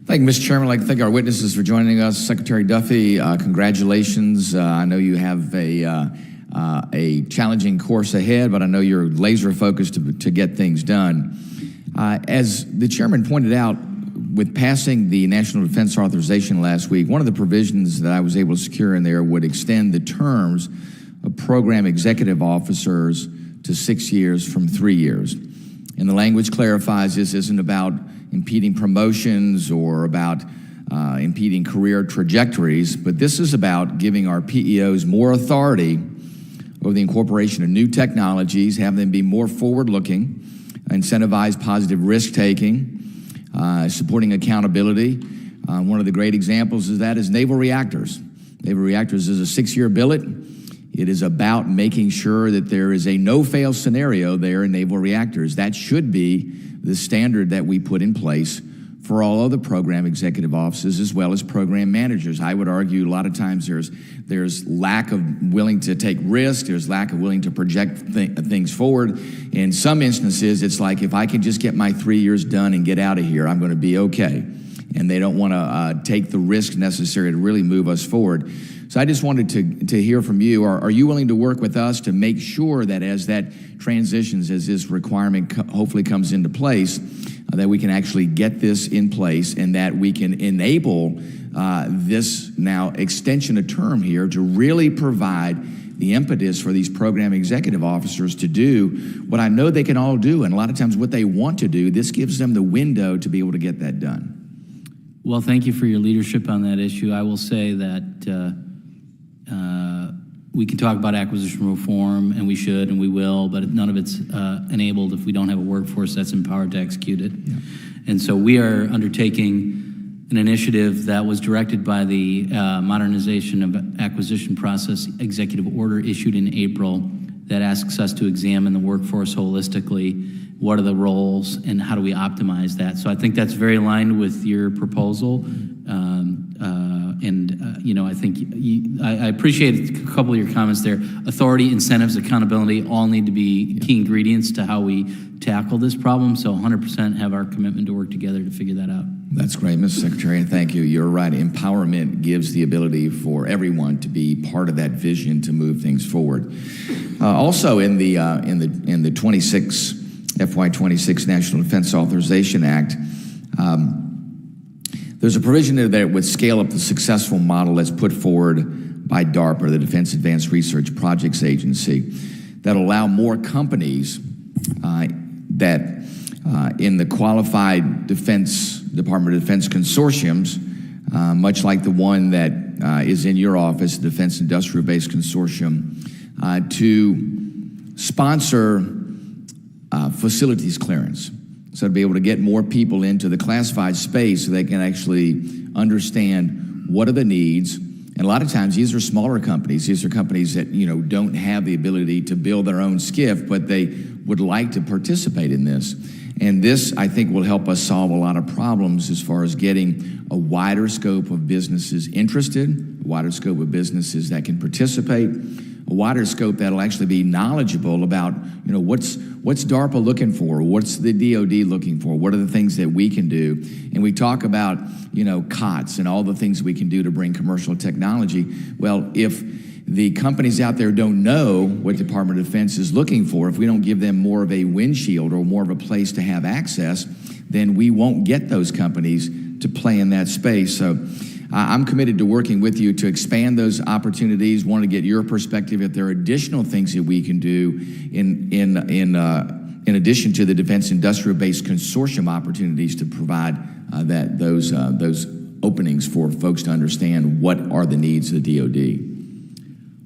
Thank you, Mr. Chairman. I'd like to thank our witnesses for joining us. Secretary Duffy, congratulations. I know you have a challenging course ahead, but I know you're laser focused to get things done. As the chairman pointed out, with passing the National Defense Authorization last week, one of the provisions that I was able to secure in there would extend the terms of program executive officers to 6 years from 3 years. And the language clarifies this isn't about impeding promotions or about impeding career trajectories, but this is about giving our PEOs more authority over the incorporation of new technologies, have them be more forward-looking, incentivize positive risk-taking, supporting accountability. One of the great examples of that is naval reactors. Naval reactors is a 6-year billet. It is about making sure that there is a no-fail scenario there in naval reactors. That should be the standard that we put in place for all other program executive offices as well as program managers. I would argue a lot of times there's lack of willing to take risks, there's lack of willing to project things forward. In some instances, it's like, if I can just get my 3 years done and get out of here, I'm going to be okay. and they don't want to take the risk necessary to really move us forward. So I just wanted to hear from you. Are you willing to work with us to make sure that as that transitions, as this requirement hopefully comes into place, that we can actually get this in place and that we can enable this now extension of term here to really provide the impetus for these program executive officers to do what I know they can all do, and a lot of times what they want to do. This gives them the window to be able to get that done. Well, thank you for your leadership on that issue. I will say that we can talk about acquisition reform, and we should, and we will, but none of it's enabled if we don't have a workforce that's empowered to execute it. Yeah. And so we are undertaking an initiative that was directed by the Modernization of Acquisition Process Executive Order issued in April that asks us to examine the workforce holistically. What are the roles and how do we optimize that? So I think that's very aligned with your proposal. I think I appreciate a couple of your comments there. Authority, incentives, accountability all need to be key ingredients to how we tackle this problem. So 100% have our commitment to work together to figure that out. That's great, Mr. Secretary, and thank you. You're right. Empowerment gives the ability for everyone to be part of that vision to move things forward. Also, in the FY26 National Defense Authorization Act, there's a provision there that would scale up the successful model that's put forward by DARPA, the Defense Advanced Research Projects Agency, that allow more companies that in the qualified Department of Defense consortiums, much like the one that is in your office, the Defense Industrial Base Consortium, to sponsor facilities clearance. So to be able to get more people into the classified space so they can actually understand what are the needs. And a lot of times these are smaller companies. These are companies that, don't have the ability to build their own skiff, but they would like to participate in this. And this, I think, will help us solve a lot of problems as far as getting a wider scope of businesses interested, a wider scope of businesses that can participate, a wider scope that'll actually be knowledgeable about, what's DARPA looking for? What's the DoD looking for? What are the things that we can do? And we talk about, COTS and all the things we can do to bring commercial technology. Well, if the companies out there don't know what Department of Defense is looking for, if we don't give them more of a windshield or more of a place to have access, then we won't get those companies to play in that space. So I'm committed to working with you to expand those opportunities. Want to get your perspective if there are additional things that we can do in addition to the Defense Industrial Base Consortium opportunities to provide those openings for folks to understand what are the needs of the DoD.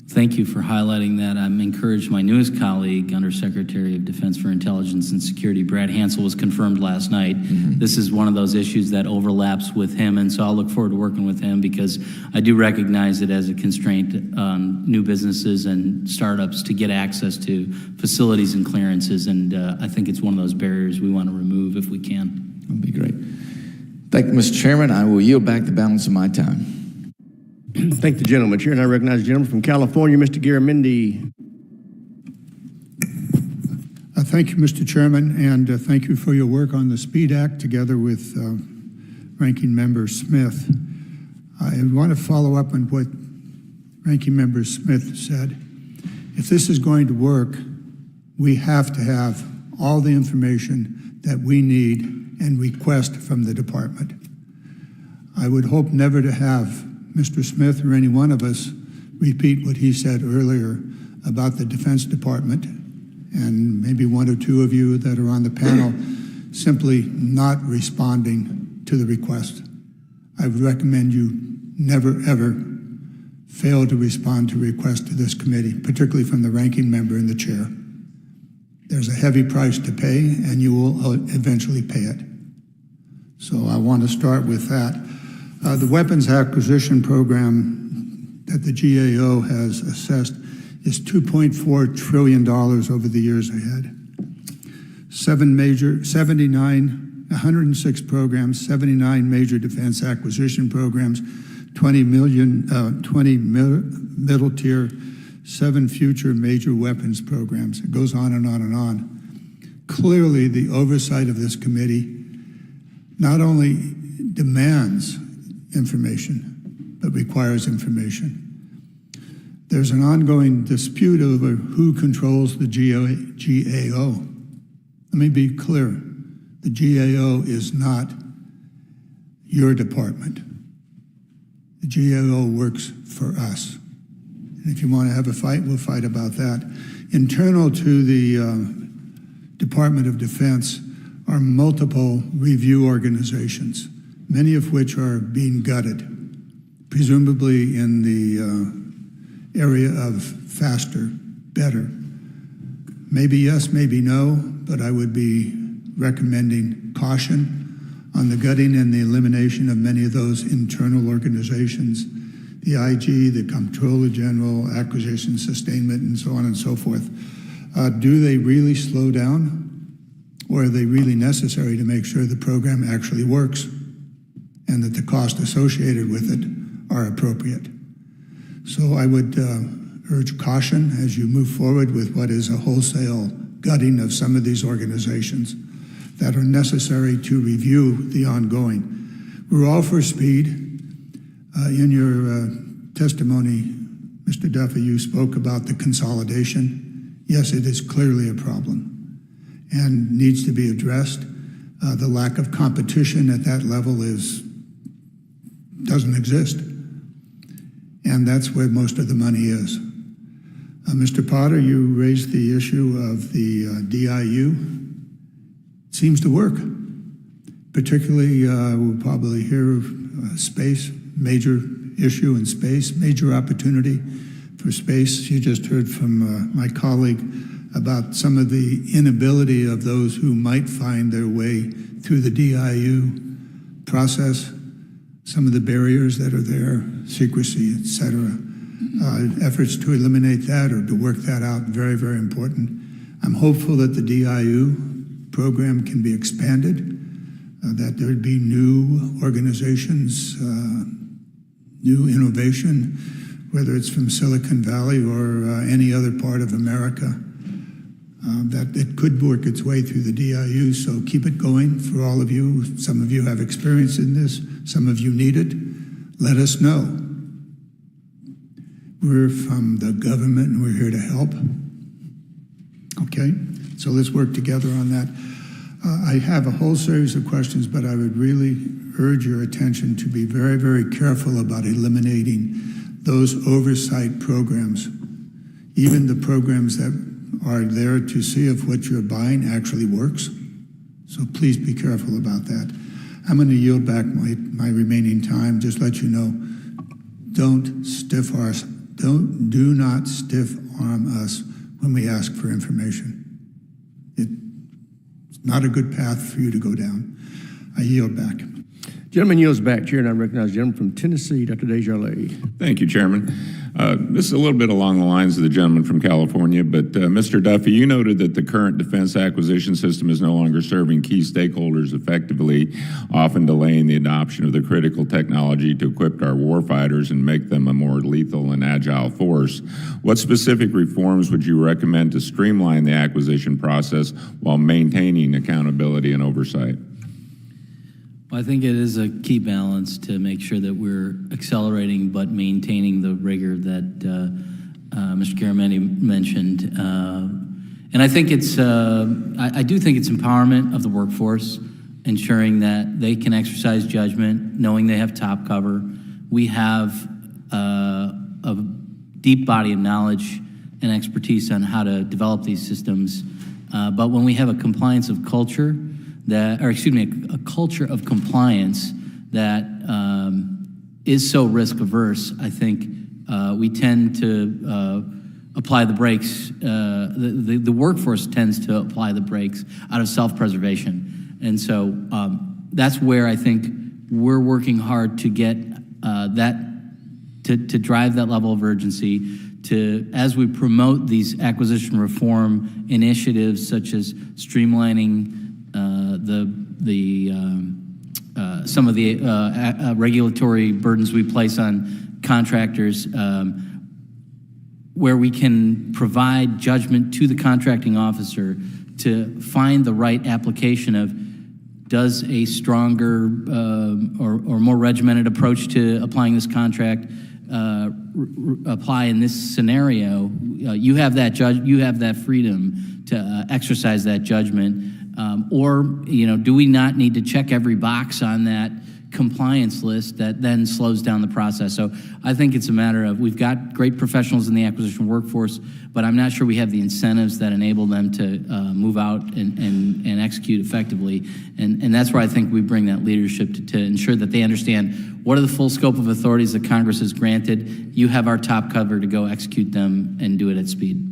Thank you for highlighting that. I'm encouraged. My newest colleague, Undersecretary of Defense for Intelligence and Security, Brad Hansel, was confirmed last night. Mm-hmm. This is one of those issues that overlaps with him, and so I'll look forward to working with him because I do recognize it as a constraint on new businesses and startups to get access to facilities and clearances, and I think it's one of those barriers we want to remove if we can. That'd be great. Thank you, Mr. Chairman. I will yield back the balance of my time. Thank the gentleman. Chair, and I recognize the gentleman from California, Mr. Garamendi. Thank you, Mr. Chairman, and thank you for your work on the SPEED Act together with Ranking Member Smith. I want to follow up on what Ranking Member Smith said. If this is going to work, we have to have all the information that we need and request from the department. I would hope never to have Mr. Smith or any one of us repeat what he said earlier about the Defense Department, and maybe one or two of you that are on the panel simply not responding to the request. I would recommend you never, ever fail to respond to requests to this committee, particularly from the ranking member and the chair. There's a heavy price to pay, and you will eventually pay it. So I want to start with that. The weapons acquisition program that the GAO has assessed is $2.4 trillion over the years ahead. 106 programs, 79 major defense acquisition programs, 20 middle tier, 7 future major weapons programs. It goes on and on and on. Clearly, the oversight of this committee not only demands information, but requires information. There's an ongoing dispute over who controls the GAO. Let me be clear. The GAO is not your department. The GAO works for us. And if you want to have a fight, we'll fight about that. Internal to the Department of Defense are multiple review organizations, many of which are being gutted, presumably in the area of faster, better. Maybe yes, maybe no, but I would be recommending caution on the gutting and the elimination of many of those internal organizations, the IG, the Comptroller General, Acquisition, Sustainment, and so on and so forth. Do they really slow down, or are they really necessary to make sure the program actually works and that the costs associated with it are appropriate? So I would urge caution as you move forward with what is a wholesale gutting of some of these organizations that are necessary to review the ongoing. We're all for speed. In your testimony, Mr. Duffy, you spoke about the consolidation. Yes, it is clearly a problem and needs to be addressed. The lack of competition at that level doesn't exist. And that's where most of the money is. Mr. Potter, you raised the issue of the DIU. Seems to work. Particularly, we'll probably hear space, major issue in space, major opportunity for space. You just heard from my colleague about some of the inability of those who might find their way through the DIU process, some of the barriers that are there, secrecy, et cetera. Efforts to eliminate that or to work that out, very, very important. I'm hopeful that the DIU program can be expanded, that there would be new organizations, new innovation, whether it's from Silicon Valley or any other part of America, that it could work its way through the DIU. So keep it going for all of you. Some of you have experience in this. Some of you need it. Let us know. We're from the government and we're here to help. Okay? So let's work together on that. I have a whole series of questions, but I would really urge your attention to be very, very careful about eliminating those oversight programs, even the programs that are there to see if what you're buying actually works. So please be careful about that. I'm going to yield back my remaining time. Just let you know, do not stiff arm us when we ask for information. It's not a good path for you to go down. I yield back. Gentleman yields back. Chair, and I recognize the gentleman from Tennessee, Dr. Desjardins. Thank you, Chairman. This is a little bit along the lines of the gentleman from California, but Mr. Duffy, you noted that the current defense acquisition system is no longer serving key stakeholders effectively, often delaying the adoption of the critical technology to equip our warfighters and make them a more lethal and agile force. What specific reforms would you recommend to streamline the acquisition process while maintaining accountability and oversight? Well, I think it is a key balance to make sure that we're accelerating but maintaining the rigor that Mr. Chiaramenti mentioned. And I think it's, I do think it's empowerment of the workforce, ensuring that they can exercise judgment, knowing they have top cover. We have a deep body of knowledge and expertise on how to develop these systems. But when we have a compliance of culture, a culture of compliance that is so risk averse, I think we tend to apply the brakes. The workforce tends to apply the brakes out of self-preservation. And so that's where I think we're working hard to get to drive that level of urgency, as we promote these acquisition reform initiatives such as streamlining some of the regulatory burdens we place on contractors, where we can provide judgment to the contracting officer to find the right application of does a stronger or more regimented approach to applying this contract apply in this scenario? You have that freedom to exercise that judgment, or do we not need to check every box on that compliance list that then slows down the process? So I think it's a matter of, we've got great professionals in the acquisition workforce, but I'm not sure we have the incentives that enable them to move out and execute effectively. And that's where I think we bring that leadership to ensure that they understand what are the full scope of authorities that Congress has granted. You have our top cover to go execute them and do it at speed.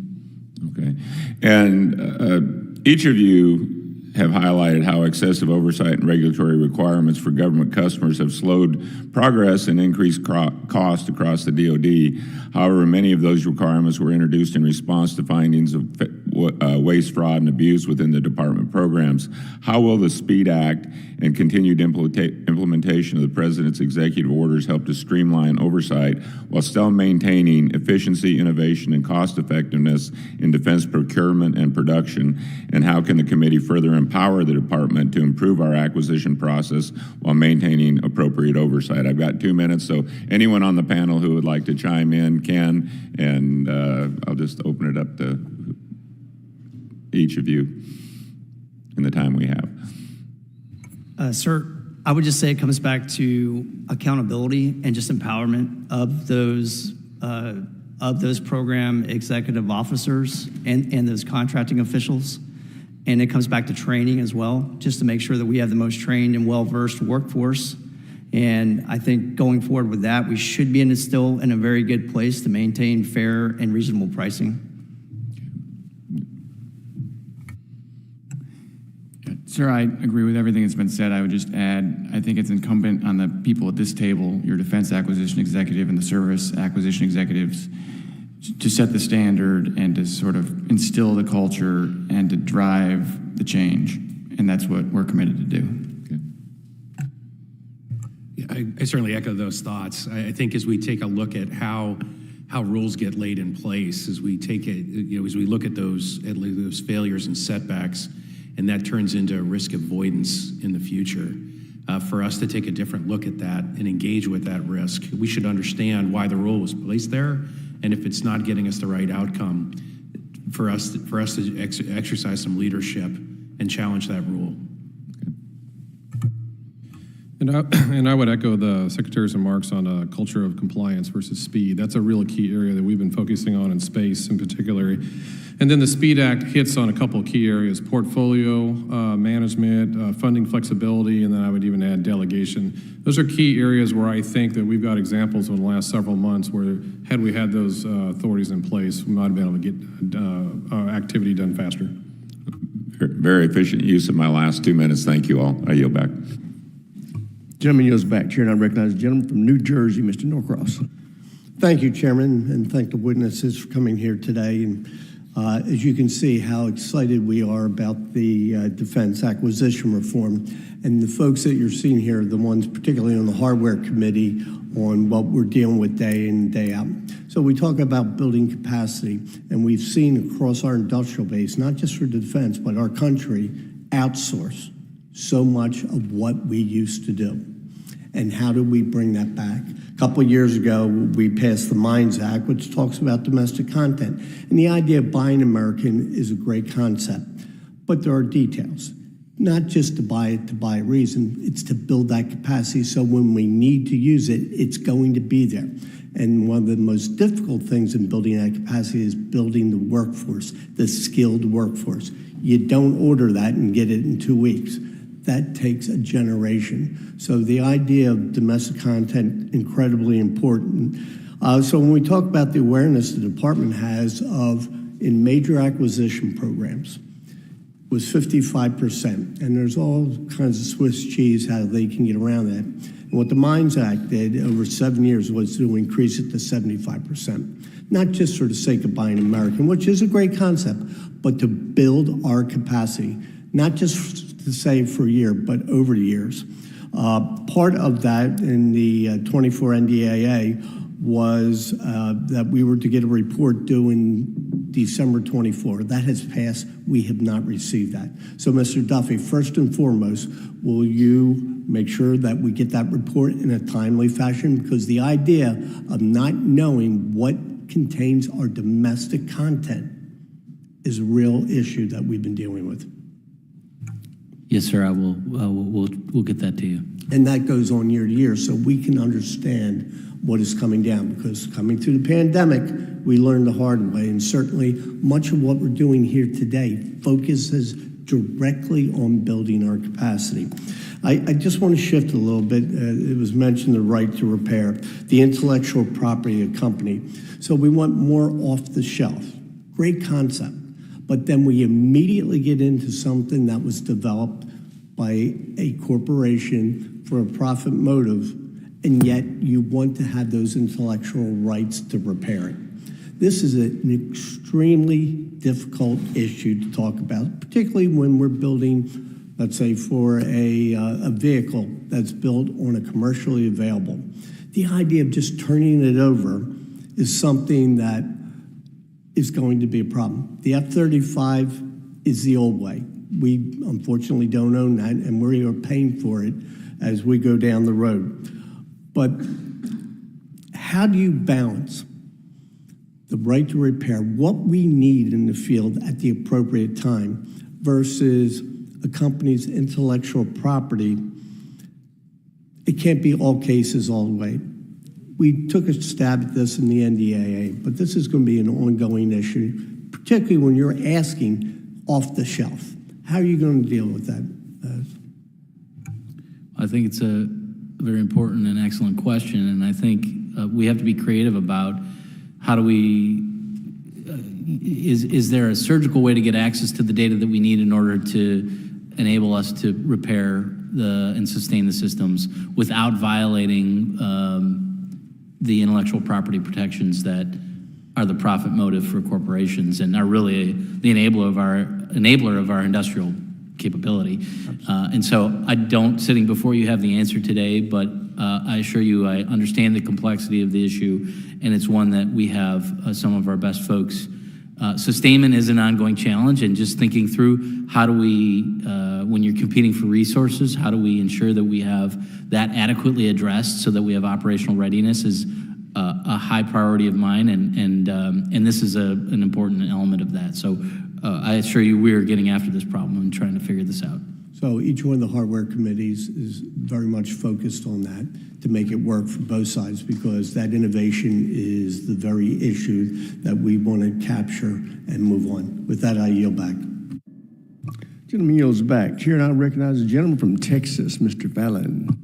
Okay. And each of you have highlighted how excessive oversight and regulatory requirements for government customers have slowed progress and increased cost across the DoD. However, many of those requirements were introduced in response to findings of waste, fraud, and abuse within the department programs. How will the SPEED Act and continued implementation of the President's executive orders help to streamline oversight while still maintaining efficiency, innovation, and cost effectiveness in defense procurement and production? And how can the committee further empower the department to improve our acquisition process while maintaining appropriate oversight? I've got 2 minutes, so anyone on the panel who would like to chime in can, and I'll just open it up to each of you in the time we have. Sir, I would just say it comes back to accountability and just empowerment of those program executive officers and those contracting officials. And it comes back to training as well, just to make sure that we have the most trained and well-versed workforce. And I think going forward with that, we should be still in a very good place to maintain fair and reasonable pricing. Sir, I agree with everything that's been said. I would just add, I think it's incumbent on the people at this table, your defense acquisition executive and the service acquisition executives, to set the standard and to sort of instill the culture and to drive the change. And that's what we're committed to do. Yeah, I certainly echo those thoughts. I think as we take a look at how rules get laid in place, as we take it, as we look at those failures and setbacks, and that turns into risk avoidance in the future. For us to take a different look at that and engage with that risk, we should understand why the rule was placed there, and if it's not getting us the right outcome, for us to exercise some leadership and challenge that rule. And I would echo the Secretary's remarks on a culture of compliance versus speed. That's a real key area that we've been focusing on in space in particular. And then the SPEED Act hits on a couple of key areas: portfolio management, funding flexibility, and then I would even add delegation. Those are key areas where I think that we've got examples over the last several months where, had we had those authorities in place, we might have been able to get our activity done faster. Very efficient use of my last 2 minutes. Thank you all. I yield back. Gentleman yields back. Chair, and I recognize the gentleman from New Jersey, Mr. Norcross. Thank you, Chairman, and thank the witnesses for coming here today. And as you can see how excited we are about the defense acquisition reform. And the folks that you're seeing here are the ones particularly on the hardware committee on what we're dealing with day in and day out. So we talk about building capacity, and we've seen across our industrial base, not just for defense, but our country, outsource so much of what we used to do. And how do we bring that back? A couple of years ago, we passed the Mines Act, which talks about domestic content. And the idea of buying American is a great concept, but there are details. Not just to buy a reason, it's to build that capacity so when we need to use it, it's going to be there. And one of the most difficult things in building that capacity is building the workforce, the skilled workforce. You don't order that and get it in 2 weeks. That takes a generation. So the idea of domestic content, incredibly important. So when we talk about the awareness the department has of, in major acquisition programs, was 55%. And there's all kinds of Swiss cheese how they can get around that. And what the Mines Act did over 7 years was to increase it to 75%. Not just for the sake of buying American, which is a great concept, but to build our capacity, not just to save for a year, but over the years. Part of that in the 24 NDAA was that we were to get a report due in December 24. That has passed. We have not received that. So, Mr. Duffy, first and foremost, will you make sure that we get that report in a timely fashion? Because the idea of not knowing what contains our domestic content is a real issue that we've been dealing with. Yes, sir, I will. We'll get that to you. And that goes on year to year, so we can understand what is coming down. Because coming through the pandemic, we learned the hard way, and certainly much of what we're doing here today focuses directly on building our capacity. I just want to shift a little bit. It was mentioned the right to repair, the intellectual property of a company. So we want more off the shelf. Great concept. But then we immediately get into something that was developed by a corporation for a profit motive, and yet you want to have those intellectual rights to repair it. This is an extremely difficult issue to talk about, particularly when we're building, let's say, for a vehicle that's built on a commercially available. The idea of just turning it over is something that is going to be a problem. The F-35 is the old way. We unfortunately don't own that, and we are paying for it as we go down the road. But how do you balance the right to repair, what we need in the field at the appropriate time, versus a company's intellectual property? It can't be all cases all the way. We took a stab at this in the NDAA, but this is going to be an ongoing issue, particularly when you're asking off the shelf. How are you going to deal with that? I think it's a very important and excellent question, and I think we have to be creative about how do we, is there a surgical way to get access to the data that we need in order to enable us to repair and sustain the systems without violating the intellectual property protections that are the profit motive for corporations and are really the enabler of our industrial capability. And so I don't, sitting before you, have the answer today, but I assure you I understand the complexity of the issue, and it's one that we have some of our best folks. Sustainment is an ongoing challenge, and just thinking through how do we, when you're competing for resources, how do we ensure that we have that adequately addressed so that we have operational readiness is a high priority of mine, and this is an important element of that. So I assure you we are getting after this problem and trying to figure this out. So each one of the hardware committees is very much focused on that to make it work for both sides, because that innovation is the very issue that we want to capture and move on. With that, I yield back. Gentleman yields back. Chair, and I recognize the gentleman from Texas, Mr. Fallon.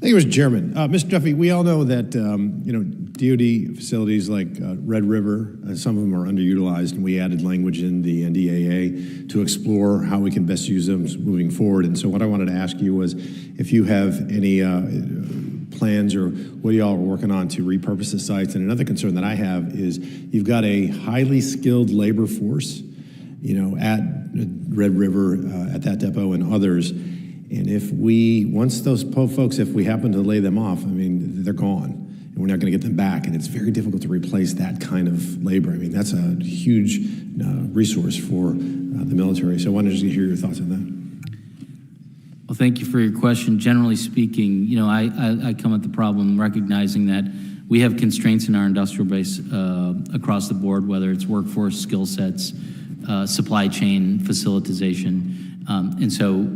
Thank you, Mr. Chairman. Mr. Duffy, we all know that DoD facilities like Red River, some of them are underutilized, and we added language in the NDAA to explore how we can best use them moving forward. And so what I wanted to ask you was if you have any plans or what y'all are working on to repurpose the sites. And another concern that I have is you've got a highly skilled labor force, at Red River, at that depot and others. And if once those folks, if we happen to lay them off, they're gone, and we're not going to get them back. And it's very difficult to replace that kind of labor. That's a huge resource for the military. So I wanted to just hear your thoughts on that. Well, thank you for your question. Generally speaking, I come at the problem recognizing that we have constraints in our industrial base across the board, whether it's workforce, skill sets, supply chain, facilitization. And so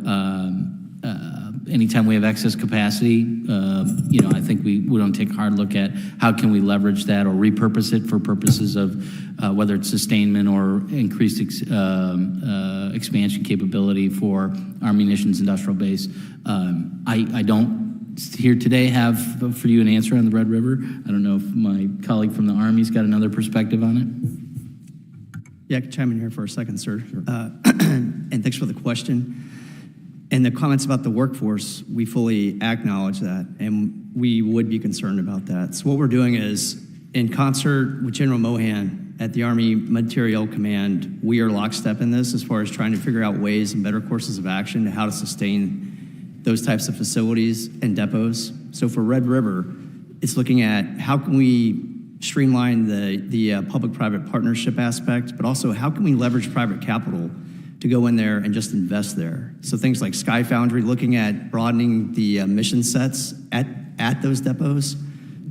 anytime we have excess capacity, I think we don't take a hard look at how can we leverage that or repurpose it for purposes of whether it's sustainment or increased expansion capability for our munitions industrial base. I don't here today have for you an answer on the Red River. I don't know if my colleague from the Army's got another perspective on it. Yeah, I can chime in here for a second, sir. Sure. And thanks for the question. And the comments about the workforce, we fully acknowledge that, and we would be concerned about that. So what we're doing is, in concert with General Mohan at the Army Materiel Command, we are lockstep in this as far as trying to figure out ways and better courses of action to how to sustain those types of facilities and depots. So for Red River, it's looking at how can we streamline the public-private partnership aspect, but also how can we leverage private capital to go in there and just invest there? So things like Sky Foundry, looking at broadening the mission sets at those depots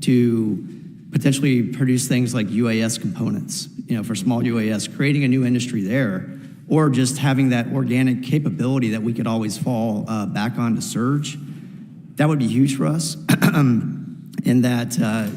to potentially produce things like UAS components, for small UAS, creating a new industry there, or just having that organic capability that we could always fall back on to surge. That would be huge for us. And that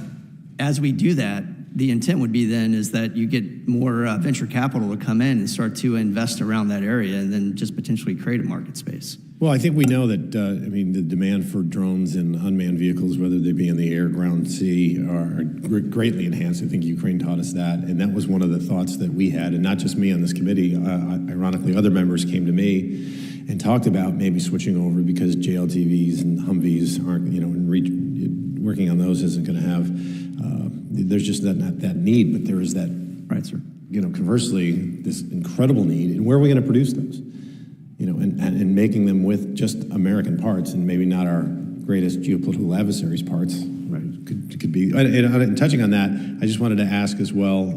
as we do that, the intent would be then is that you get more venture capital to come in and start to invest around that area and then just potentially create a market space. Well, I think we know that, the demand for drones and unmanned vehicles, whether they be in the air, ground, sea, are greatly enhanced. I think Ukraine taught us that, and that was one of the thoughts that we had, and not just me on this committee. Ironically, other members came to me and talked about maybe switching over because JLTVs and Humvees aren't, and working on those isn't going to have, there's just not that need, but there is that, right, sir. Conversely, this incredible need, and where are we going to produce those? And making them with just American parts and maybe not our greatest geopolitical adversaries' parts. Right. Could be. And touching on that, I just wanted to ask as well,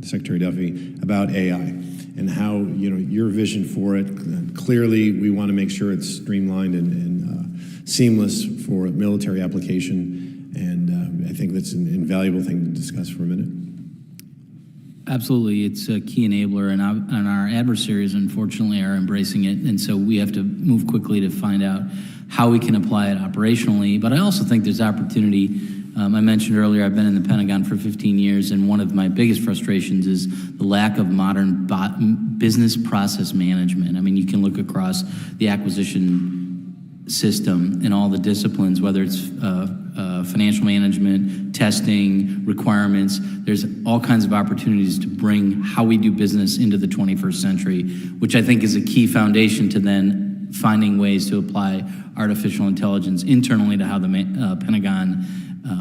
Secretary Duffy, about AI and how, your vision for it. Clearly, we want to make sure it's streamlined and seamless for military application. And I think that's an invaluable thing to discuss for a minute. Absolutely, it's a key enabler, and our adversaries, unfortunately, are embracing it, and so we have to move quickly to find out how we can apply it operationally. But I also think there's opportunity. I mentioned earlier, I've been in the Pentagon for 15 years, and one of my biggest frustrations is the lack of modern business process management. I mean, you can look across the acquisition system in all the disciplines, whether it's financial management, testing, requirements. There's all kinds of opportunities to bring how we do business into the 21st century, which I think is a key foundation to then finding ways to apply artificial intelligence internally to how the Pentagon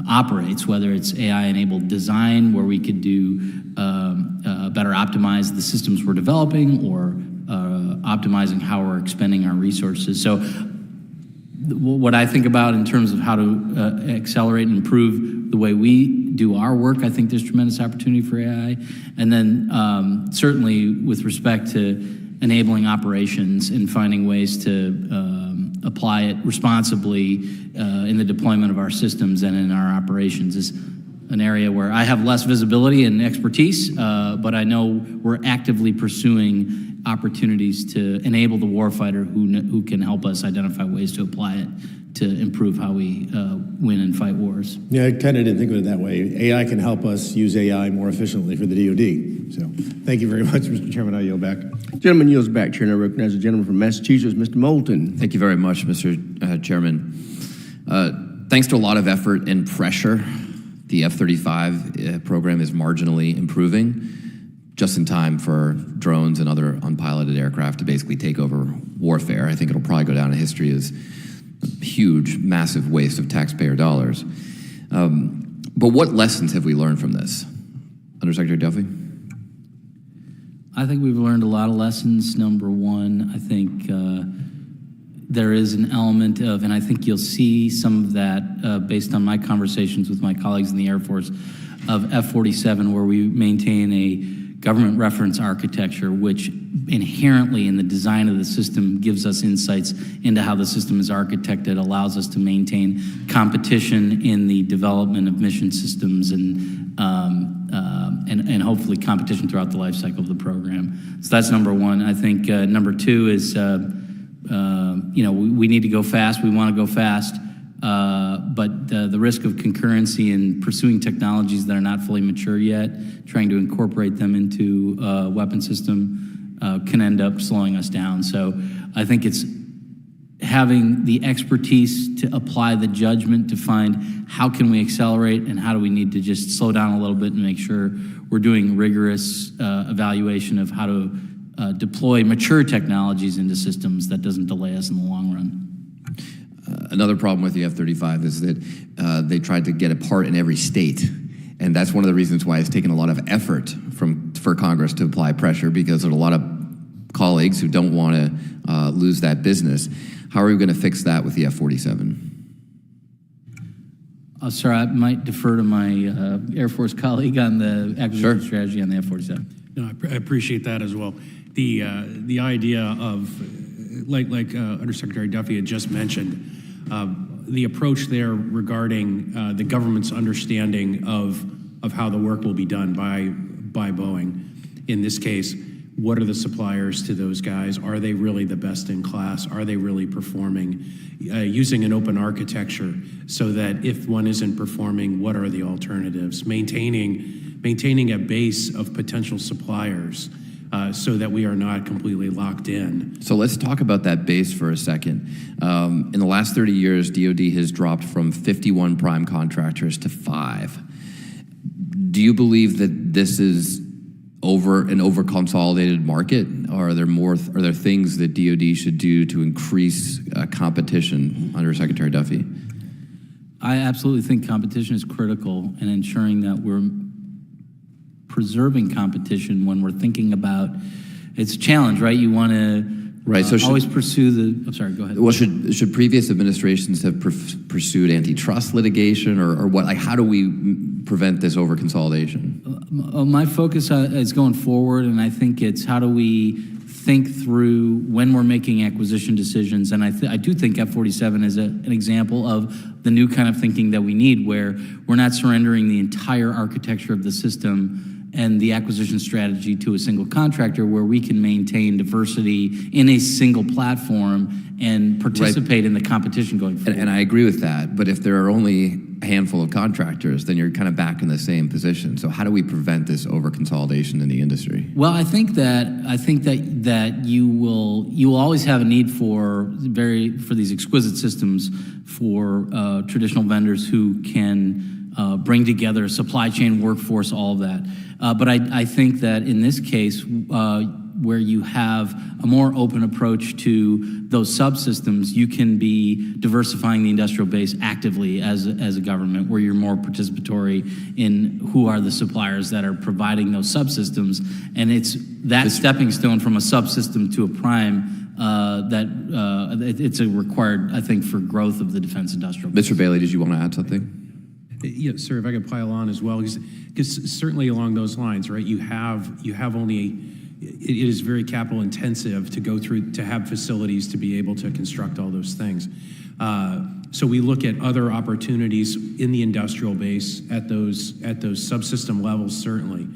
operates, whether it's AI-enabled design, where we could do better optimize the systems we're developing, or optimizing how we're expending our resources. So what I think about in terms of how to accelerate and improve the way we do our work, I think there's tremendous opportunity for AI. And then certainly with respect to enabling operations and finding ways to apply it responsibly in the deployment of our systems and in our operations is an area where I have less visibility and expertise, but I know we're actively pursuing opportunities to enable the warfighter who can help us identify ways to apply it to improve how we win and fight wars. Yeah, I kind of didn't think of it that way. AI can help us use AI more efficiently for the DoD. So thank you very much, Mr. Chairman. I yield back. Gentleman yields back. Chair, and I recognize the gentleman from Massachusetts, Mr. Moulton. Thank you very much, Mr. Chairman. Thanks to a lot of effort and pressure, the F-35 program is marginally improving, just in time for drones and other unpiloted aircraft to basically take over warfare. I think it'll probably go down in history as a huge, massive waste of taxpayer dollars. But what lessons have we learned from this? Undersecretary Duffy? I think we've learned a lot of lessons. Number one, I think there is an element of, and I think you'll see some of that based on my conversations with my colleagues in the Air Force, of F-47, where we maintain a government reference architecture, which inherently in the design of the system gives us insights into how the system is architected, allows us to maintain competition in the development of mission systems and hopefully competition throughout the life cycle of the program. So that's number one. I think number two is, we need to go fast. We want to go fast. But the risk of concurrency in pursuing technologies that are not fully mature yet, trying to incorporate them into a weapon system can end up slowing us down. So I think it's having the expertise to apply the judgment to find how can we accelerate and how do we need to just slow down a little bit and make sure we're doing rigorous evaluation of how to deploy mature technologies into systems that doesn't delay us in the long run. Another problem with the F-35 is that they tried to get a part in every state. And that's one of the reasons why it's taken a lot of effort for Congress to apply pressure, because there are a lot of colleagues who don't want to lose that business. How are we going to fix that with the F-47? Sir, I might defer to my Air Force colleague on the acquisition strategy on the F-47. No, I appreciate that as well. The idea of, like Undersecretary Duffy had just mentioned, the approach there regarding the government's understanding of how the work will be done by Boeing. In this case, what are the suppliers to those guys? Are they really the best in class? Are they really performing? Using an open architecture so that if one isn't performing, what are the alternatives? Maintaining a base of potential suppliers so that we are not completely locked in. So let's talk about that base for a second. In the last 30 years, DoD has dropped from 51 prime contractors to 5. Do you believe that this is over consolidated market, or are there things that DoD should do to increase competition under Secretary Duffy? I absolutely think competition is critical in ensuring that we're preserving competition when we're thinking about it's a challenge, right? You want to always pursue the. I'm sorry, go ahead. Well, should previous administrations have pursued antitrust litigation, or what? Like, how do we prevent this over consolidation? My focus is going forward, and I think it's how do we think through when we're making acquisition decisions. And I do think F-47 is an example of the new kind of thinking that we need, where we're not surrendering the entire architecture of the system and the acquisition strategy to a single contractor, where we can maintain diversity in a single platform and participate in the competition going forward. And I agree with that, but if there are only a handful of contractors, then you're kind of back in the same position. So how do we prevent this over consolidation in the industry? Well, I think that you will always have a need for these exquisite systems for traditional vendors who can bring together a supply chain workforce, all of that. But I think that in this case, where you have a more open approach to those subsystems, you can be diversifying the industrial base actively as a government, where you're more participatory in who are the suppliers that are providing those subsystems. And it's that stepping stone from a subsystem to a prime it's a required, I think, for growth of the defense industrial base. Mr. Bailey, did you want to add something? Yeah, sir, if I could pile on as well, because certainly along those lines, right, you have only, it is very capital intensive to go through, to have facilities to be able to construct all those things. So we look at other opportunities in the industrial base at those subsystem levels, certainly.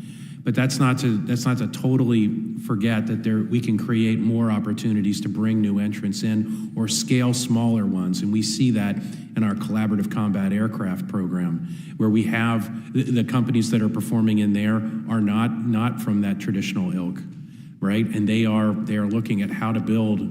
But that's not to totally forget that we can create more opportunities to bring new entrants in or scale smaller ones. And we see that in our collaborative combat aircraft program, where we have the companies that are performing in there are not from that traditional ilk, right? And they are looking at how to build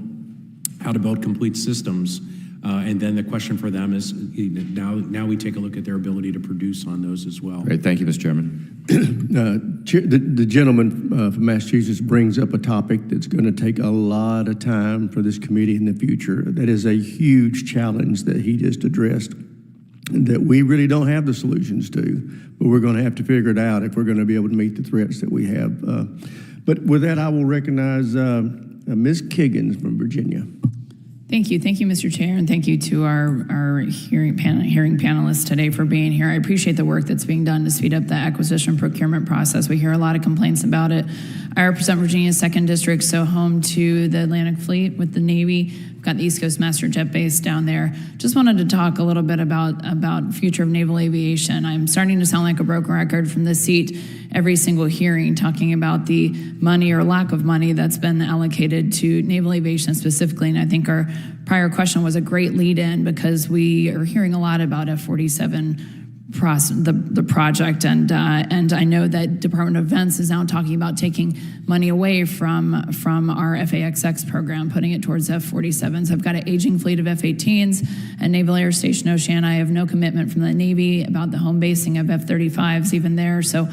complete systems. And then the question for them is now we take a look at their ability to produce on those as well. Great, thank you, Mr. Chairman. The gentleman from Massachusetts brings up a topic that's going to take a lot of time for this committee in the future. That is a huge challenge that he just addressed, that we really don't have the solutions to, but we're going to have to figure it out if we're going to be able to meet the threats that we have. But with that, I will recognize Ms. Kiggins from Virginia. Thank you, Mr. Chair, and thank you to our hearing panelists today for being here. I appreciate the work that's being done to speed up the acquisition procurement process. We hear a lot of complaints about it. I represent Virginia's 2nd District, so home to the Atlantic Fleet with the Navy. We've got the East Coast Master Jet Base down there. Just wanted to talk a little bit about future of naval aviation. I'm starting to sound like a broken record from this seat every single hearing, talking about the money or lack of money that's been allocated to naval aviation specifically. And I think our prior question was a great lead in, because we are hearing a lot about F-47 the project, and I know that Department of Defense is now talking about taking money away from our FAXX program, putting it towards F-47s. I've got an aging fleet of F-18s at Naval Air Station Oceana. I have no commitment from the Navy about the home basing of F-35s even there. So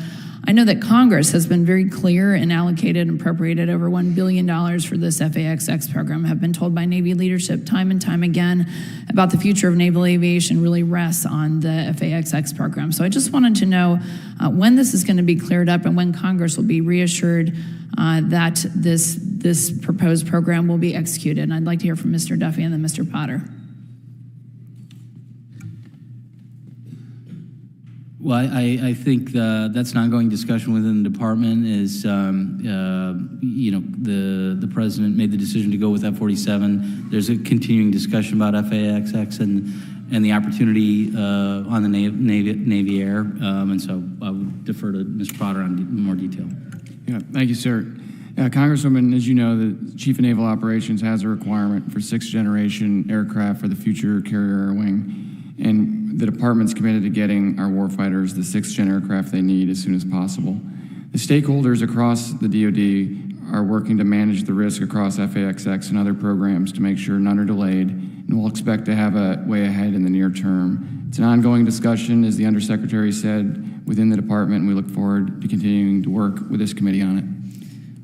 I know that Congress has been very clear and allocated and appropriated over $1 billion for this FAXX program. Have been told by Navy leadership time and time again about the future of naval aviation really rests on the FAXX program. So I just wanted to know when this is going to be cleared up and when Congress will be reassured that this proposed program will be executed. And I'd like to hear from Mr. Duffy and then Mr. Potter. Well, I think that's an ongoing discussion within the department. Is the president made the decision to go with F-47. There's a continuing discussion about FAXX and the opportunity on the Navy Air, and so I would defer to Mr. Potter on more detail. Yeah, thank you, sir. Congresswoman, as you know, the Chief of Naval Operations has a requirement for sixth-generation aircraft for the future carrier air wing, and the department's committed to getting our warfighters the sixth-gen aircraft they need as soon as possible. The stakeholders across the DoD are working to manage the risk across FAXX and other programs to make sure none are delayed, and we'll expect to have a way ahead in the near term. It's an ongoing discussion, as the Undersecretary said, within the department, and we look forward to continuing to work with this committee on it.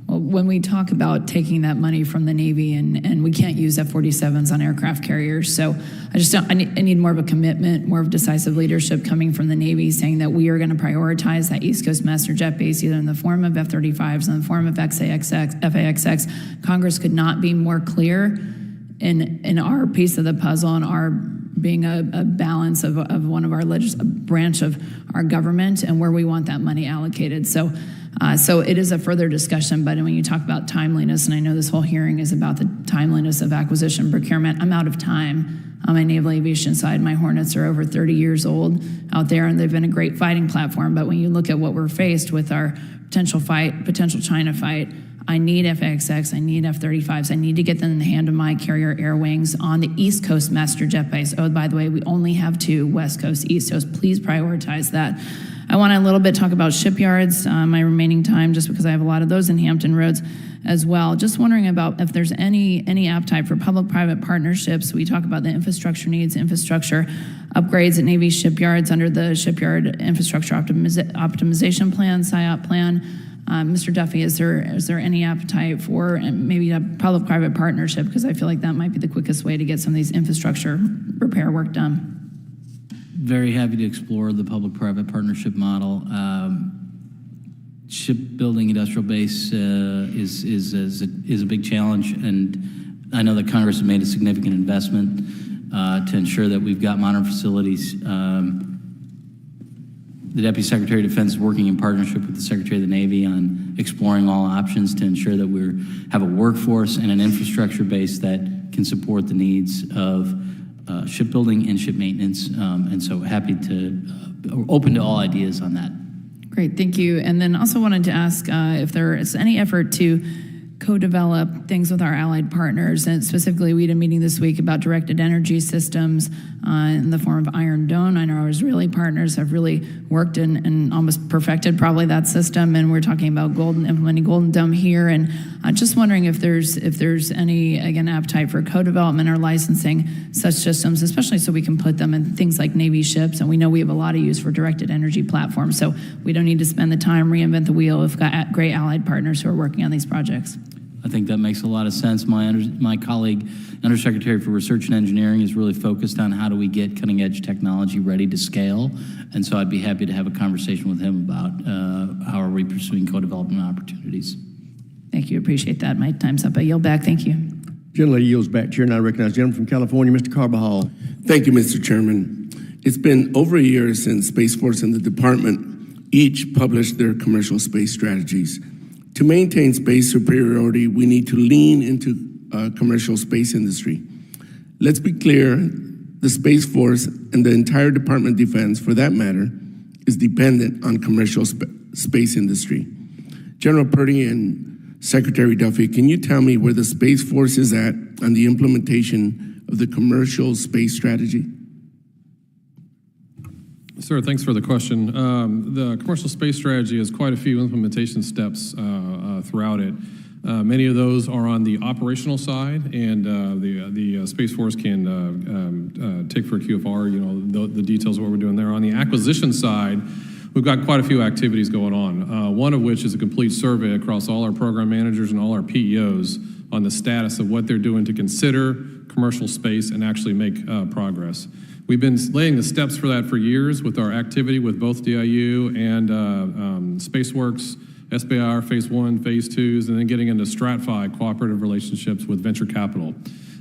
Well, when we talk about taking that money from the Navy and we can't use F-47s on aircraft carriers, so I need more of a commitment, more of decisive leadership coming from the Navy saying that we are going to prioritize that East Coast master jet base either in the form of F-35s, in the form of FAXX. Congress could not be more clear in our piece of the puzzle and our being a balance of one of our branch of our government and where we want that money allocated. So it is a further discussion, but when you talk about timeliness, and I know this whole hearing is about the timeliness of acquisition procurement, I'm out of time on my naval aviation side. My Hornets are over 30 years old out there, and they've been a great fighting platform. But when you look at what we're faced with our potential China fight, I need FAXX, I need F-35s, I need to get them in the hand of my carrier air wings on the East Coast master jet base. Oh, by the way, we only have 2, West Coast, East Coast. Please prioritize that. I want to a little bit talk about shipyards, my remaining time, just because I have a lot of those in Hampton Roads as well. Just wondering about if there's any appetite for public-private partnerships. We talk about the infrastructure needs, infrastructure upgrades at Navy shipyards under the Shipyard Infrastructure Optimization Plan, SIOP plan. Mr. Duffy, is there any appetite for maybe a public-private partnership? Because I feel like that might be the quickest way to get some of these infrastructure repair work done. Very happy to explore the public-private partnership model. Shipbuilding industrial base is a big challenge, and I know that Congress has made a significant investment to ensure that we've got modern facilities. The Deputy Secretary of Defense is working in partnership with the Secretary of the Navy on exploring all options to ensure that we have a workforce and an infrastructure base that can support the needs of shipbuilding and ship maintenance, and so happy to, open to all ideas on that. Great, thank you. And then also wanted to ask if there is any effort to co-develop things with our allied partners, and specifically we had a meeting this week about directed energy systems in the form of Iron Dome. I know our Israeli partners have really worked and almost perfected probably that system, and we're talking about implementing Golden Dome here, and just wondering if there's any, again, appetite for co-development or licensing such systems, especially so we can put them in things like Navy ships, and we know we have a lot of use for directed energy platforms, so we don't need to spend the time, reinvent the wheel. We've got great allied partners who are working on these projects. I think that makes a lot of sense. My colleague, Undersecretary for Research and Engineering, is really focused on how do we get cutting-edge technology ready to scale, and so I'd be happy to have a conversation with him about how are we pursuing co-development opportunities. Thank you, appreciate that. My time's up. I yield back, thank you. Gentlelady yields back. Chair, and I recognize the gentleman from California, Mr. Carbajal. Thank you, Mr. Chairman. It's been over a year since Space Force and the department each published their commercial space strategies. To maintain space superiority, we need to lean into commercial space industry. Let's be clear, the Space Force and the entire Department of Defense, for that matter, is dependent on commercial space industry. General Purdy and Secretary Duffy, can you tell me where the Space Force is at on the implementation of the commercial space strategy? Sir, thanks for the question. The commercial space strategy has quite a few implementation steps throughout it. Many of those are on the operational side, and the Space Force can take for QFR, the details of what we're doing there. On the acquisition side, we've got quite a few activities going on, one of which is a complete survey across all our program managers and all our PEOs on the status of what they're doing to consider commercial space and actually make progress. We've been laying the steps for that for years with our activity with both DIU and SpaceWorks, SBIR Phase 1, Phase 2s, and then getting into StratFi cooperative relationships with venture capital.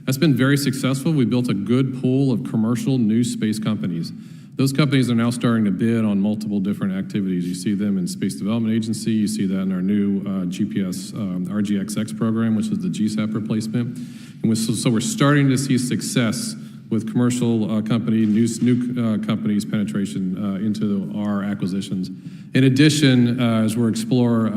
That's been very successful. We built a good pool of commercial new space companies. Those companies are now starting to bid on multiple different activities. You see them in Space Development Agency. You see that in our new GPS RGXX program, which is the GSAP replacement. And so we're starting to see success with commercial new companies penetration into our acquisitions. In addition, as we're explore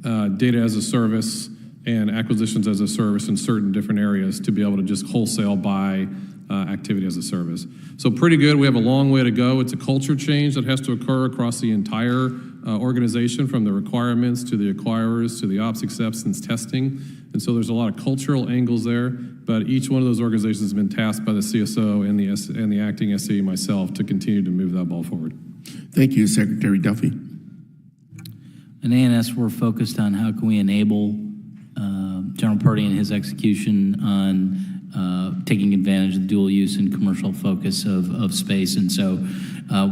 data as a service and acquisitions as a service in certain different areas to be able to just wholesale buy activity as a service. So pretty good. We have a long way to go. It's a culture change that has to occur across the entire organization, from the requirements to the acquirers to the ops acceptance testing. And so there's a lot of cultural angles there, but each one of those organizations has been tasked by the CSO and the acting SE, myself, to continue to move that ball forward. Thank you, Secretary Duffy. In ANS, we're focused on how can we enable General Purdy and his execution on taking advantage of the dual use and commercial focus of space. And so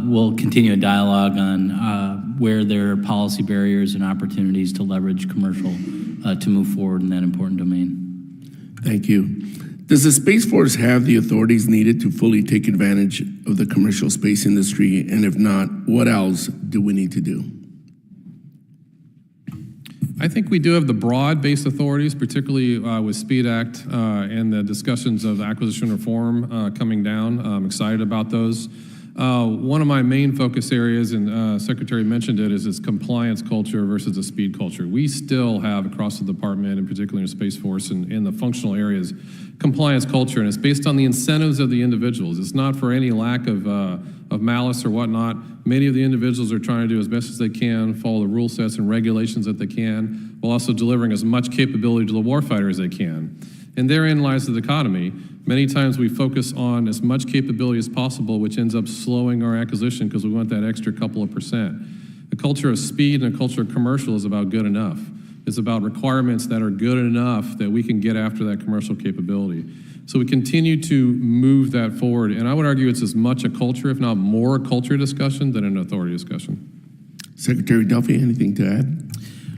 we'll continue a dialogue on where there are policy barriers and opportunities to leverage commercial to move forward in that important domain. Thank you. Does the Space Force have the authorities needed to fully take advantage of the commercial space industry? And if not, what else do we need to do? I think we do have the broad-based authorities, particularly with SPEED Act and the discussions of acquisition reform coming down. I'm excited about those. One of my main focus areas, and Secretary mentioned it, is this compliance culture versus a speed culture. We still have across the department, and particularly in Space Force and in the functional areas, compliance culture, and it's based on the incentives of the individuals. It's not for any lack of malice or whatnot. Many of the individuals are trying to do as best as they can, follow the rule sets and regulations that they can, while also delivering as much capability to the warfighter as they can. And therein lies the dichotomy. Many times we focus on as much capability as possible, which ends up slowing our acquisition because we want that extra couple of percent. A culture of speed and a culture of commercial is about good enough. It's about requirements that are good enough that we can get after that commercial capability. So we continue to move that forward. And I would argue it's as much a culture, if not more a culture discussion, than an authority discussion. Secretary Duffy, anything to add?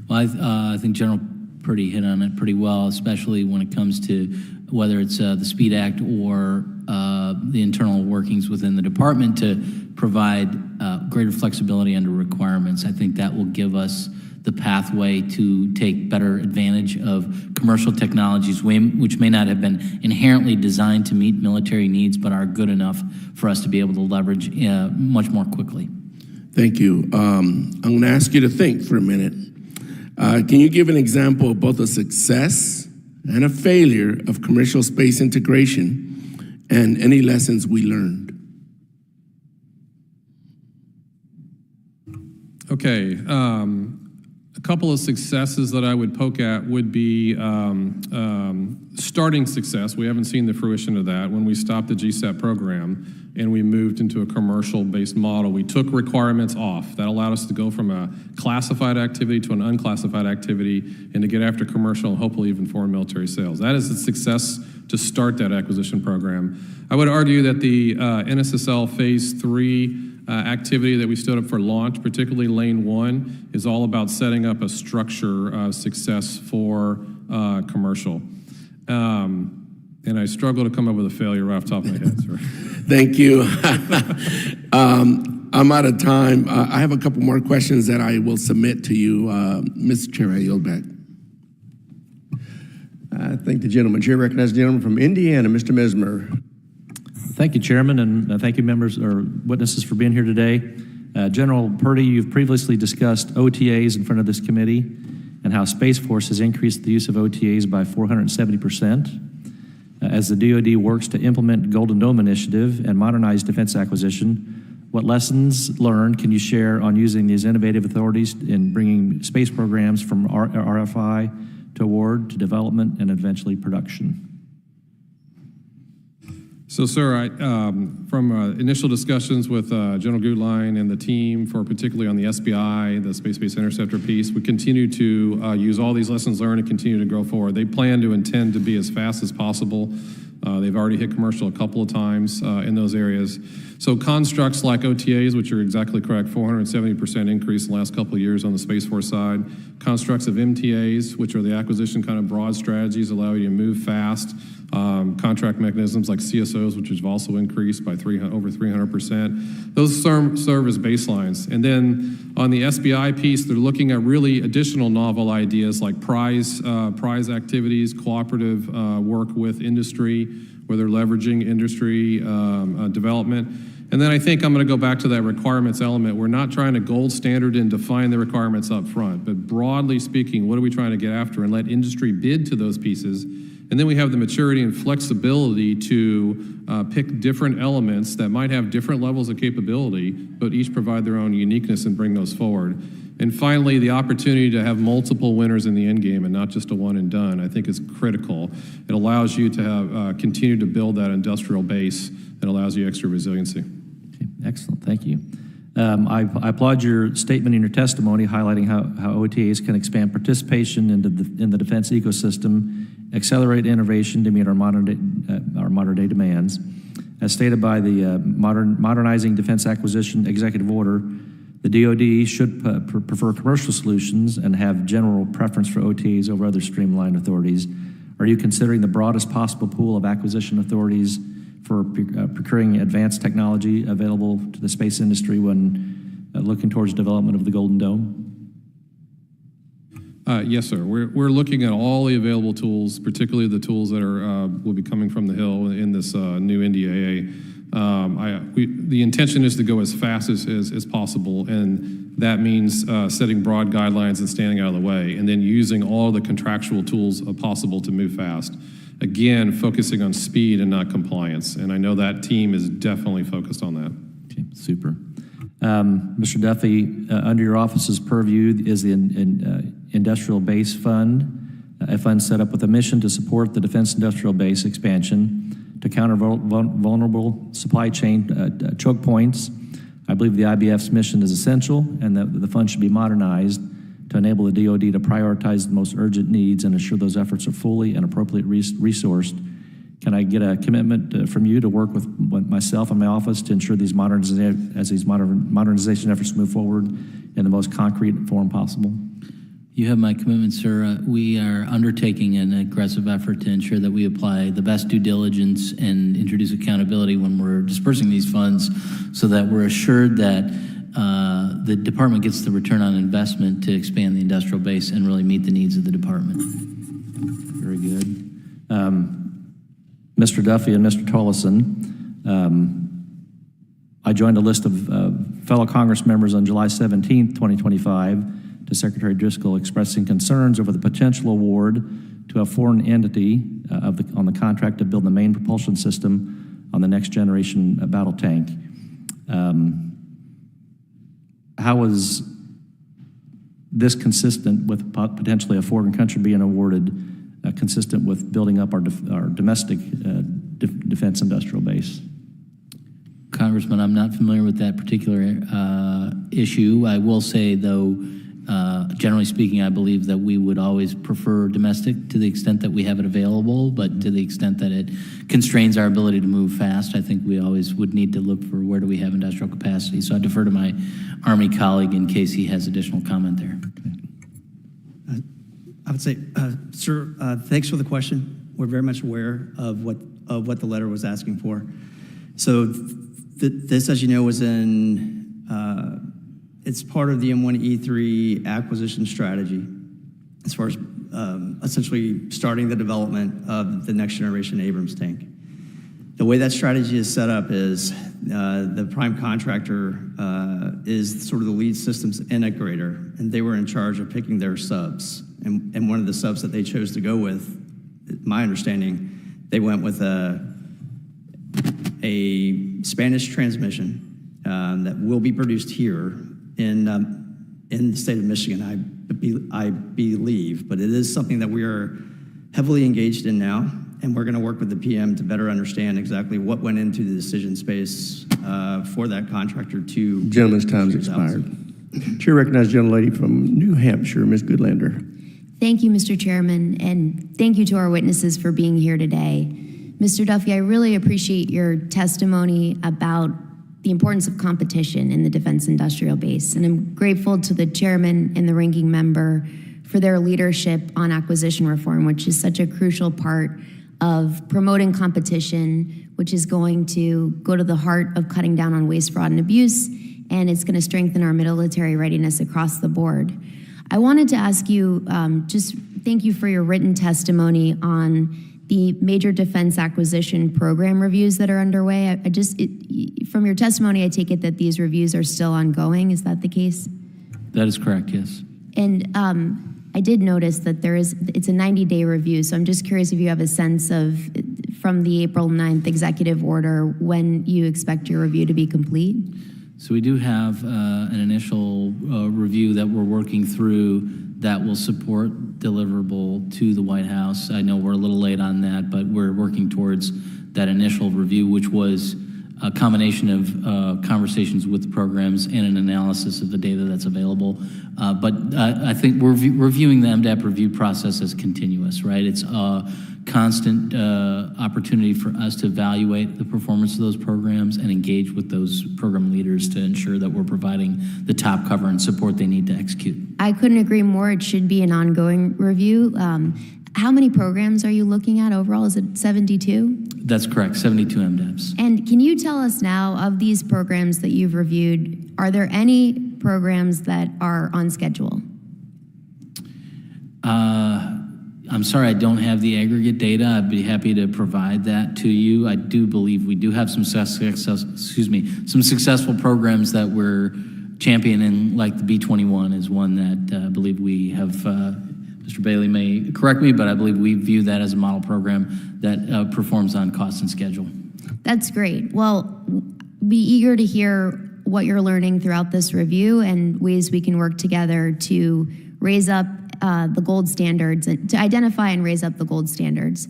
Well, I think General Purdy hit on it pretty well, especially when it comes to whether it's the SPEED Act or the internal workings within the department to provide greater flexibility under requirements. I think that will give us the pathway to take better advantage of commercial technologies, which may not have been inherently designed to meet military needs, but are good enough for us to be able to leverage much more quickly. Thank you. I'm going to ask you to think for a minute. Can you give an example of both a success and a failure of commercial space integration and any lessons we learned? Okay. A couple of successes that I would poke at would be starting success. We haven't seen the fruition of that. When we stopped the GSAP program and we moved into a commercial-based model, we took requirements off. That allowed us to go from a classified activity to an unclassified activity and to get after commercial and hopefully even foreign military sales. That is a success to start that acquisition program. I would argue that the NSSL Phase 3 activity that we stood up for launch, particularly Lane 1, is all about setting up a structure of success for commercial. And I struggle to come up with a failure right off the top of my head, sir. Thank you. I'm out of time. I have a couple more questions that I will submit to you. Mr. Chair, I yield back. I thank the gentleman. Chair recognizes the gentleman from Indiana, Mr. Mesmer. Thank you, Chairman, and thank you, members or witnesses, for being here today. General Purdy, you've previously discussed OTAs in front of this committee and how Space Force has increased the use of OTAs by 470%. As the DoD works to implement Golden Dome Initiative and modernize defense acquisition, what lessons learned can you share on using these innovative authorities in bringing space programs from RFI to award to development and eventually production? So, sir, from initial discussions with General Gutlein and the team, for particularly on the SBI, the Space-Based Interceptor piece, we continue to use all these lessons learned and continue to grow forward. They plan to intend to be as fast as possible. They've already hit commercial a couple of times in those areas. So constructs like OTAs, which are exactly correct, 470% increase in the last couple of years on the Space Force side. Constructs of MTAs, which are the acquisition kind of broad strategies, allow you to move fast. Contract mechanisms like CSOs, which have also increased by over 300%. Those serve as baselines. And then on the SBI piece, they're looking at really additional novel ideas like prize activities, cooperative work with industry, where they're leveraging industry development. And then I think I'm going to go back to that requirements element. We're not trying to gold standard and define the requirements up front, but broadly speaking, what are we trying to get after and let industry bid to those pieces? And then we have the maturity and flexibility to pick different elements that might have different levels of capability, but each provide their own uniqueness and bring those forward. And finally, the opportunity to have multiple winners in the end game and not just a one and done, I think is critical. It allows you to have continue to build that industrial base that allows you extra resiliency. Okay, excellent, thank you. I applaud your statement in your testimony highlighting how OTAs can expand participation in the defense ecosystem, accelerate innovation to meet our modern day demands. As stated by the Modernizing Defense Acquisition Executive Order, the DoD should prefer commercial solutions and have general preference for OTAs over other streamlined authorities. Are you considering the broadest possible pool of acquisition authorities for procuring advanced technology available to the space industry when looking towards development of the Golden Dome? Yes, sir. We're looking at all the available tools, particularly the tools that will be coming from the Hill in this new NDAA. The intention is to go as fast as possible, and that means setting broad guidelines and standing out of the way, and then using all the contractual tools possible to move fast. Again, focusing on speed and not compliance, and I know that team is definitely focused on that. Okay, super. Mr. Duffy, under your office's purview is the Industrial Base Fund, a fund set up with a mission to support the Defense Industrial Base expansion to counter vulnerable supply chain choke points. I believe the IBF's mission is essential and that the fund should be modernized to enable the DoD to prioritize the most urgent needs and ensure those efforts are fully and appropriately resourced. Can I get a commitment from you to work with myself and my office to ensure these modernization efforts move forward in the most concrete form possible? You have my commitment, sir. We are undertaking an aggressive effort to ensure that we apply the best due diligence and introduce accountability when we're dispersing these funds so that we're assured that the department gets the return on investment to expand the industrial base and really meet the needs of the department. Very good. Mr. Duffy and Mr. Tollison, I joined a list of fellow Congress members on July 17th, 2025, to Secretary Driscoll expressing concerns over the potential award to a foreign entity on the contract to build the main propulsion system on the next generation battle tank. How is this consistent with potentially a foreign country being awarded, consistent with building up our domestic defense industrial base? Congressman, I'm not familiar with that particular issue. I will say, though, generally speaking, I believe that we would always prefer domestic to the extent that we have it available, but to the extent that it constrains our ability to move fast, I think we always would need to look for where do we have industrial capacity. So I defer to my Army colleague in case he has additional comment there. Okay. I would say, sir, thanks for the question. We're very much aware of what the letter was asking for. So this, as you know, was it's part of the M1E3 acquisition strategy as far as essentially starting the development of the next generation Abrams tank. The way that strategy is set up is the prime contractor is sort of the lead systems integrator, and they were in charge of picking their subs. And one of the subs that they chose to go with, my understanding, they went with a Spanish transmission that will be produced here in the state of Michigan, I believe. But it is something that we are heavily engaged in now, and we're going to work with the PM to better understand exactly what went into the decision space for that contractor to... Gentleman's time's expired. Chair recognizes the gentlelady from New Hampshire, Ms. Goodlander. Thank you, Mr. Chairman, and thank you to our witnesses for being here today. Mr. Duffy, I really appreciate your testimony about the importance of competition in the defense industrial base. And I'm grateful to the chairman and the ranking member for their leadership on acquisition reform, which is such a crucial part of promoting competition, which is going to go to the heart of cutting down on waste, fraud, and abuse, and it's going to strengthen our military readiness across the board. I wanted to ask you, just thank you for your written testimony on the major defense acquisition program reviews that are underway. From your testimony, I take it that these reviews are still ongoing. Is that the case? That is correct, yes. And I did notice that it's a 90-day review, so I'm just curious if you have a sense of, from the April 9th executive order, when you expect your review to be complete? So we do have an initial review that we're working through that will support deliverable to the White House. I know we're a little late on that, but we're working towards that initial review, which was a combination of conversations with the programs and an analysis of the data that's available. But I think we're viewing the MDAP review process as continuous, right? It's a constant opportunity for us to evaluate the performance of those programs and engage with those program leaders to ensure that we're providing the top cover and support they need to execute. I couldn't agree more. It should be an ongoing review. How many programs are you looking at overall? Is it 72? That's correct, 72 MDAPs. And can you tell us now, of these programs that you've reviewed, are there any programs that are on schedule? I'm sorry, I don't have the aggregate data. I'd be happy to provide that to you. I do believe we do have some successful programs that we're championing, like the B-21 is one that I believe we have, Mr. Bailey may correct me, but I believe we view that as a model program that performs on cost and schedule. That's great. Well, be eager to hear what you're learning throughout this review and ways we can work together to raise up the gold standards, and to identify and raise up the gold standards.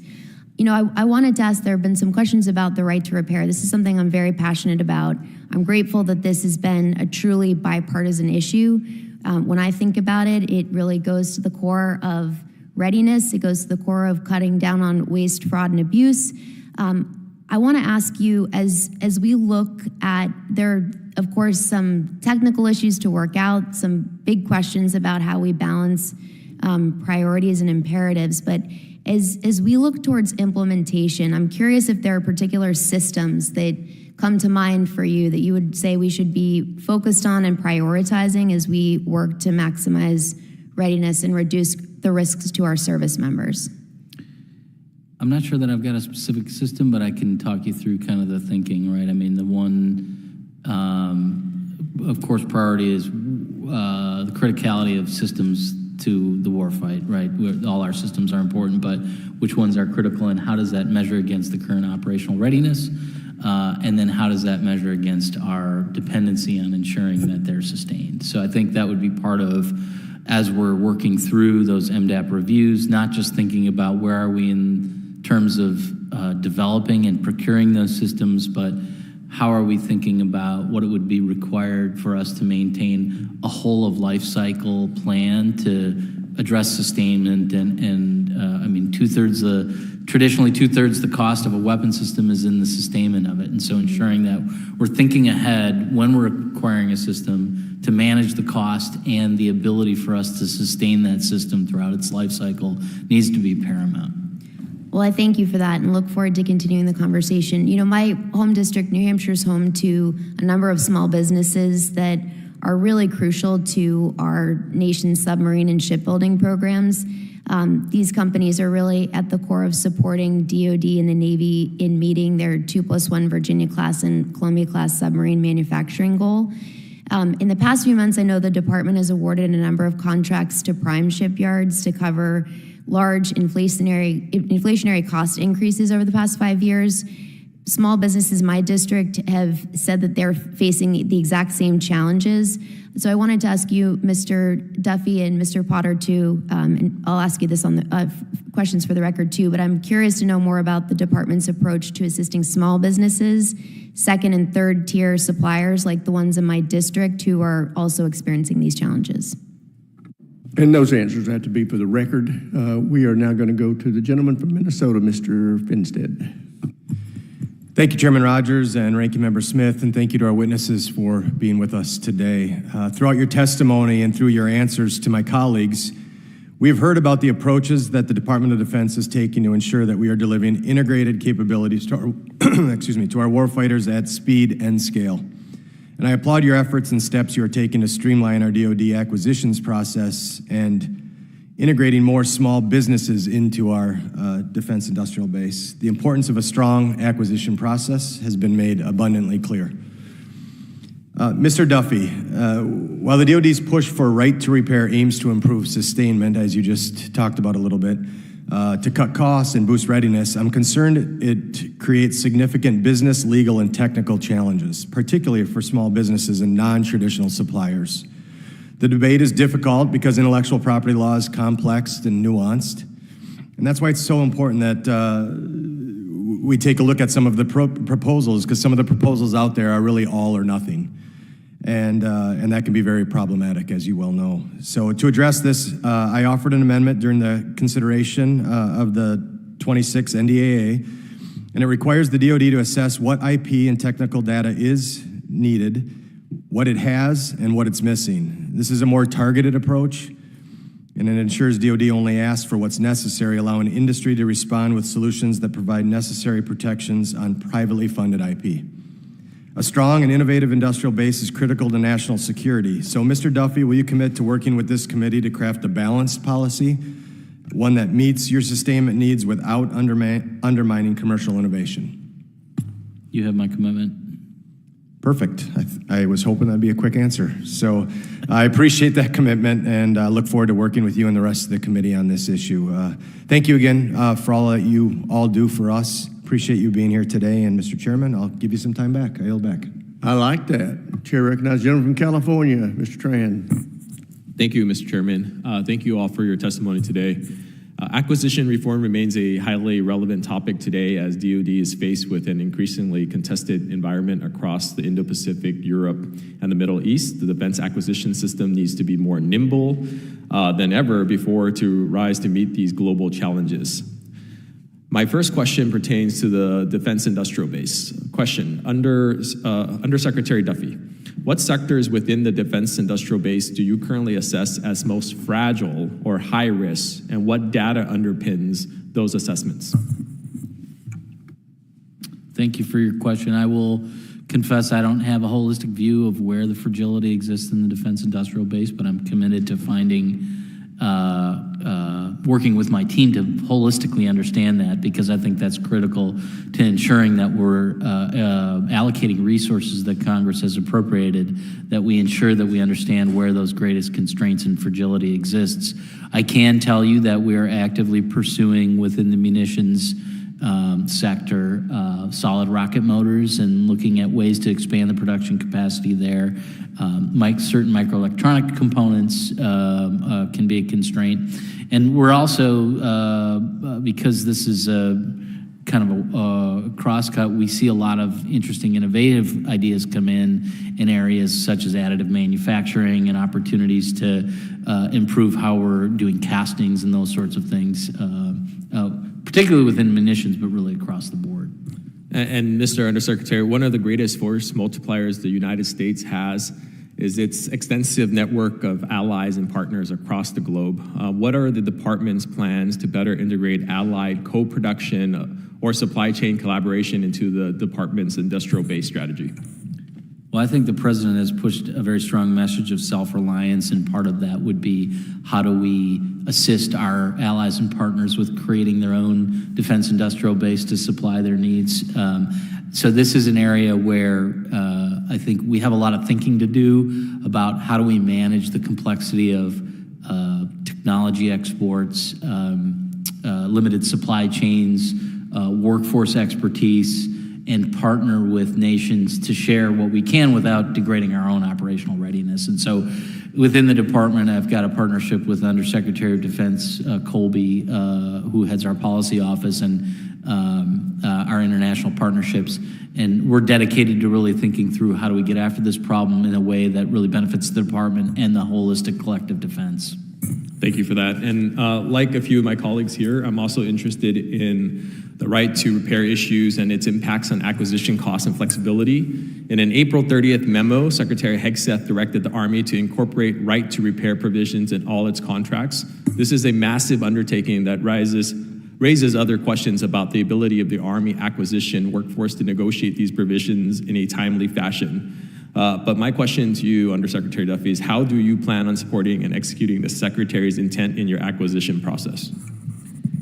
You know, I wanted to ask, there have been some questions about the right to repair. This is something I'm very passionate about. I'm grateful that this has been a truly bipartisan issue. When I think about it, it really goes to the core of readiness. It goes to the core of cutting down on waste, fraud, and abuse. I want to ask you, as we look at, there are, of course, some technical issues to work out, some big questions about how we balance priorities and imperatives, but as we look towards implementation, I'm curious if there are particular systems that come to mind for you that you would say we should be focused on and prioritizing as we work to maximize readiness and reduce the risks to our service members? I'm not sure that I've got a specific system, but I can talk you through kind of the thinking, right? I mean, the one, of course, priority is the criticality of systems to the warfight, right? All our systems are important, but which ones are critical and how does that measure against the current operational readiness? And then how does that measure against our dependency on ensuring that they're sustained? So I think that would be part of, as we're working through those MDAP reviews, not just thinking about where are we in terms of developing and procuring those systems, but how are we thinking about what it would be required for us to maintain a whole of life cycle plan to address sustainment and I mean, traditionally two-thirds the cost of a weapon system is in the sustainment of it. And so ensuring that we're thinking ahead when we're acquiring a system to manage the cost and the ability for us to sustain that system throughout its life cycle needs to be paramount. Well, I thank you for that and look forward to continuing the conversation. You know, my home district, New Hampshire, is home to a number of small businesses that are really crucial to our nation's submarine and shipbuilding programs. These companies are really at the core of supporting DoD and the Navy in meeting their 2+1 Virginia-class and Columbia-class submarine manufacturing goal. In the past few months, I know the department has awarded a number of contracts to prime shipyards to cover large inflationary cost increases over the past 5 years. Small businesses in my district have said that they're facing the exact same challenges. So I wanted to ask you, Mr. Duffy and Mr. Potter, too, and I'll ask you this on the questions for the record, too, but I'm curious to know more about the department's approach to assisting small businesses, second and third tier suppliers like the ones in my district who are also experiencing these challenges. And those answers have to be for the record. We are now going to go to the gentleman from Minnesota, Mr. Finstead. Thank you, Chairman Rogers and Ranking Member Smith, and thank you to our witnesses for being with us today. Throughout your testimony and through your answers to my colleagues, we have heard about the approaches that the Department of Defense is taking to ensure that we are delivering integrated capabilities to our, to our warfighters at speed and scale. And I applaud your efforts and steps you are taking to streamline our DoD acquisitions process and integrating more small businesses into our defense industrial base. The importance of a strong acquisition process has been made abundantly clear. Mr. Duffy, while the DoD's push for right to repair aims to improve sustainment, as you just talked about a little bit, to cut costs and boost readiness, I'm concerned it creates significant business, legal, and technical challenges, particularly for small businesses and non-traditional suppliers. The debate is difficult because intellectual property law is complex and nuanced, and that's why it's so important that we take a look at some of the proposals, because some of the proposals out there are really all or nothing, and that can be very problematic, as you well know. So to address this, I offered an amendment during the consideration of the 26 NDAA, and it requires the DoD to assess what IP and technical data is needed, what it has, and what it's missing. This is a more targeted approach, and it ensures DoD only asks for what's necessary, allowing industry to respond with solutions that provide necessary protections on privately funded IP. A strong and innovative industrial base is critical to national security. So, Mr. Duffy, will you commit to working with this committee to craft a balanced policy, one that meets your sustainment needs without undermining commercial innovation? You have my commitment. Perfect. I was hoping that'd be a quick answer. So I appreciate that commitment and look forward to working with you and the rest of the committee on this issue. Thank you again for all that you all do for us. Appreciate you being here today. And Mr. Chairman, I'll give you some time back. I yield back. I like that. Chair recognizes the gentleman from California, Mr. Tran. Thank you, Mr. Chairman. Thank you all for your testimony today. Acquisition reform remains a highly relevant topic today as DoD is faced with an increasingly contested environment across the Indo-Pacific, Europe, and the Middle East. The defense acquisition system needs to be more nimble than ever before to rise to meet these global challenges. My first question pertains to the defense industrial base. Question, Undersecretary Duffy, what sectors within the defense industrial base do you currently assess as most fragile or high risk, and what data underpins those assessments? Thank you for your question. I will confess I don't have a holistic view of where the fragility exists in the defense industrial base, but I'm committed to finding working with my team to holistically understand that, because I think that's critical to ensuring that we're allocating resources that Congress has appropriated, that we ensure that we understand where those greatest constraints and fragility exists. I can tell you that we are actively pursuing within the munitions sector solid rocket motors and looking at ways to expand the production capacity there. Certain microelectronic components can be a constraint. And we're also, because this is a kind of a crosscut, we see a lot of interesting innovative ideas come in areas such as additive manufacturing and opportunities to improve how we're doing castings and those sorts of things, particularly within munitions, but really across the board. And Mr. Undersecretary, one of the greatest force multipliers the United States has is its extensive network of allies and partners across the globe. What are the department's plans to better integrate allied co-production or supply chain collaboration into the department's industrial base strategy? Well, I think the president has pushed a very strong message of self-reliance, and part of that would be how do we assist our allies and partners with creating their own defense industrial base to supply their needs. So this is an area where I think we have a lot of thinking to do about how do we manage the complexity of technology exports, limited supply chains, workforce expertise, and partner with nations to share what we can without degrading our own operational readiness. And so within the department, I've got a partnership with Undersecretary of Defense Colby, who heads our policy office, and our international partnerships. And we're dedicated to really thinking through how do we get after this problem in a way that really benefits the department and the holistic collective defense. Thank you for that. And like a few of my colleagues here, I'm also interested in the right to repair issues and its impacts on acquisition costs and flexibility. In an April 30th memo, Secretary Hegseth directed the Army to incorporate right to repair provisions in all its contracts. This is a massive undertaking that raises other questions about the ability of the Army acquisition workforce to negotiate these provisions in a timely fashion. But my question to you, Undersecretary Duffy, is how do you plan on supporting and executing the Secretary's intent in your acquisition process?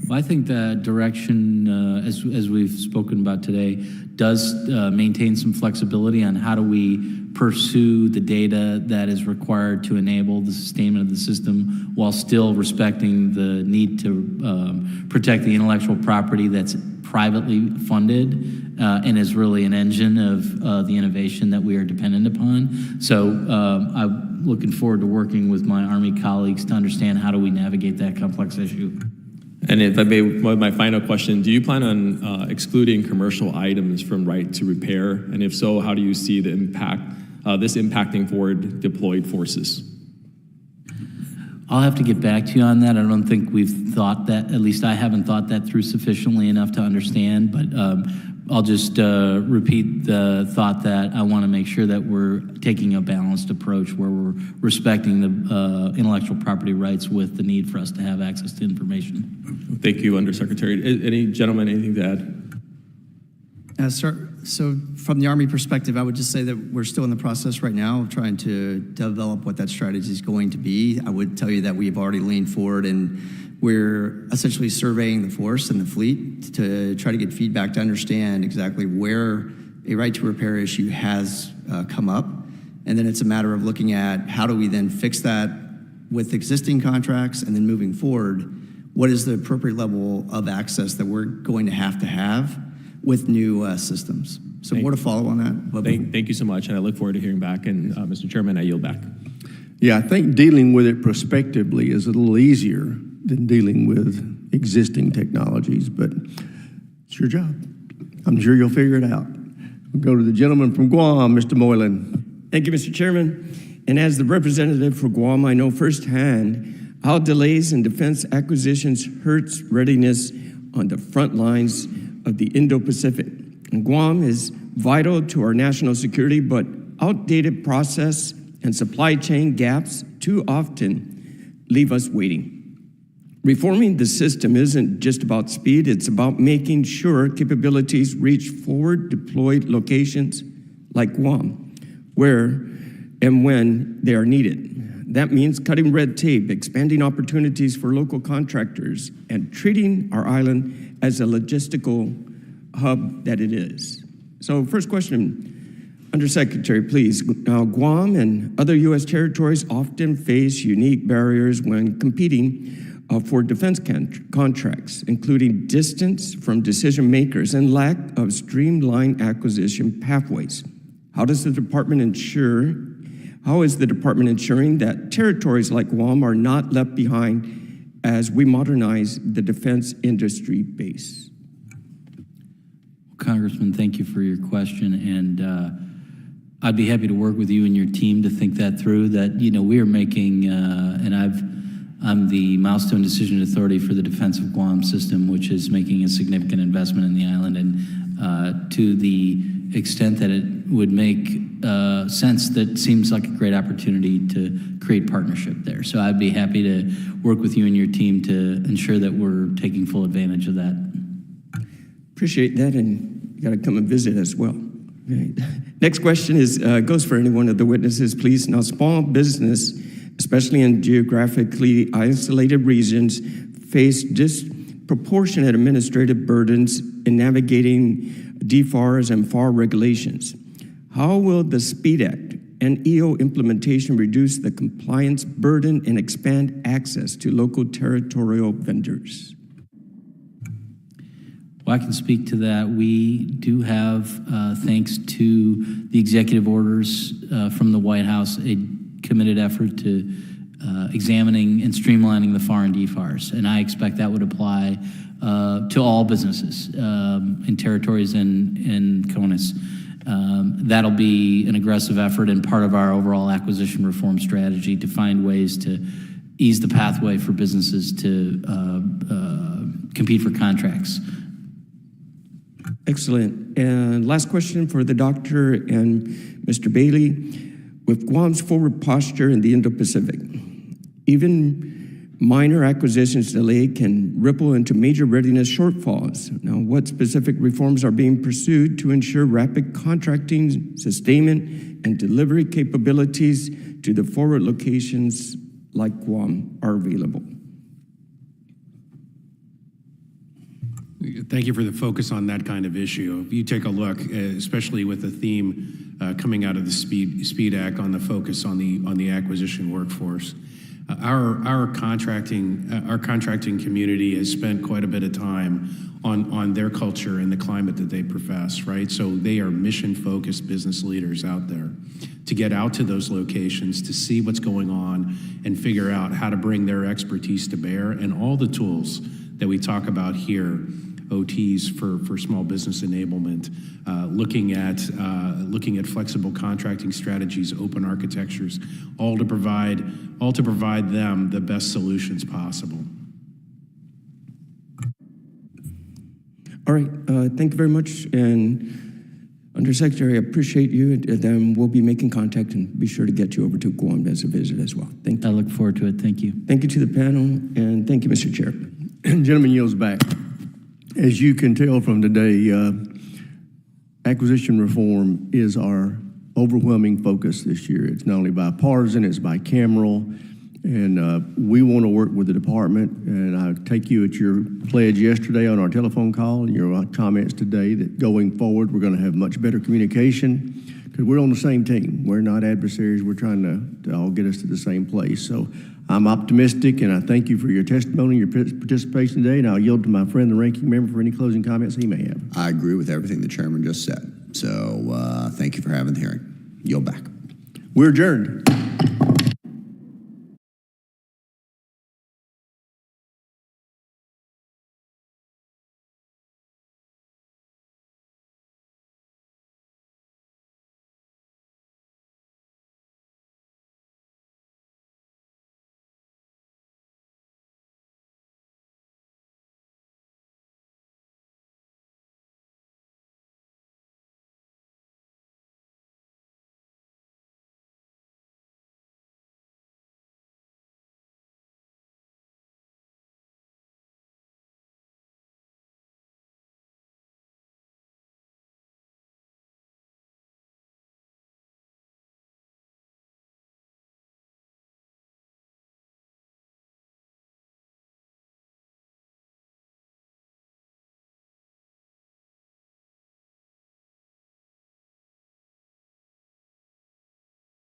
Well, I think the direction, as we've spoken about today, does maintain some flexibility on how do we pursue the data that is required to enable the sustainment of the system while still respecting the need to protect the intellectual property that's privately funded and is really an engine of the innovation that we are dependent upon. So I'm looking forward to working with my Army colleagues to understand how do we navigate that complex issue. And if I may, my final question, do you plan on excluding commercial items from right to repair? And if so, how do you see the impact, this impacting forward deployed forces? I'll have to get back to you on that. I don't think we've thought that, at least I haven't thought that through sufficiently enough to understand, but I'll just repeat the thought that I want to make sure that we're taking a balanced approach where we're respecting the intellectual property rights with the need for us to have access to information. Thank you, Undersecretary. Any gentlemen, anything to add? Sir, so from the Army perspective, I would just say that we're still in the process right now of trying to develop what that strategy is going to be. I would tell you that we've already leaned forward and we're essentially surveying the force and the fleet to try to get feedback to understand exactly where a right to repair issue has come up. And then it's a matter of looking at how do we then fix that with existing contracts, and then moving forward, what is the appropriate level of access that we're going to have with new systems. So more to follow on that. Thank you so much, and I look forward to hearing back. And Mr. Chairman, I yield back. Yeah, I think dealing with it prospectively is a little easier than dealing with existing technologies, but it's your job. I'm sure you'll figure it out. We'll go to the gentleman from Guam, Mr. Moylan. Thank you, Mr. Chairman. And as the representative for Guam, I know firsthand how delays in defense acquisitions hurts readiness on the front lines of the Indo-Pacific. And Guam is vital to our national security, but outdated process and supply chain gaps too often leave us waiting. Reforming the system isn't just about speed, it's about making sure capabilities reach forward deployed locations like Guam, where and when they are needed. That means cutting red tape, expanding opportunities for local contractors, and treating our island as a logistical hub that it is. So first question, Undersecretary, please. Now, Guam and other U.S. territories often face unique barriers when competing for defense contracts, including distance from decision makers and lack of streamlined acquisition pathways. How is the department ensuring that territories like Guam are not left behind as we modernize the defense industry base? Congressman, thank you for your question, and I'd be happy to work with you and your team to think that through. That we are making, and I'm the milestone decision authority for the Defense of Guam system, which is making a significant investment in the island, and to the extent that it would make sense, that seems like a great opportunity to create partnership there. So I'd be happy to work with you and your team to ensure that we're taking full advantage of that. Appreciate that, and you got to come and visit as well. Okay. Next question is goes for any one of the witnesses, please. Now, small business, especially in geographically isolated regions, face disproportionate administrative burdens in navigating DFARS and FAR regulations. How will the SPEED Act and EO implementation reduce the compliance burden and expand access to local territorial vendors? Well, I can speak to that. We do have, thanks to the executive orders from the White House, a committed effort to examining and streamlining the FAR and DFARs. And I expect that would apply to all businesses in territories and CONUS. That'll be an aggressive effort and part of our overall acquisition reform strategy to find ways to ease the pathway for businesses to compete for contracts. Excellent. And last question for the doctor and Mr. Bailey. With Guam's forward posture in the Indo-Pacific, even minor acquisitions delayed can ripple into major readiness shortfalls. Now, what specific reforms are being pursued to ensure rapid contracting, sustainment, and delivery capabilities to the forward locations like Guam are available? Thank you for the focus on that kind of issue. If you take a look, especially with the theme coming out of the Speed Act on the focus on the acquisition workforce, our contracting community has spent quite a bit of time on their culture and the climate that they profess, right? So they are mission-focused business leaders out there to get out to those locations, to see what's going on and figure out how to bring their expertise to bear, and all the tools that we talk about here, OTs for small business enablement, looking at flexible contracting strategies, open architectures, all to provide them the best solutions possible. All right, thank you very much. And Undersecretary, I appreciate you, and we'll be making contact and be sure to get you over to Guam as a visit as well. Thank you. I look forward to it. Thank you. Thank you to the panel, and thank you, Mr. Chair. Gentleman yields back. As you can tell from today, acquisition reform is our overwhelming focus this year. It's not only bipartisan, it's bicameral, and we want to work with the department, and I take you at your pledge yesterday on our telephone call and your comments today that going forward we're going to have much better communication because we're on the same team. We're not adversaries. We're trying to all get us to the same place. So I'm optimistic, and I thank you for your testimony, your participation today, and I'll yield to my friend, the ranking member, for any closing comments he may have. I agree with everything the chairman just said. So thank you for having the hearing. Yield back. We're adjourned.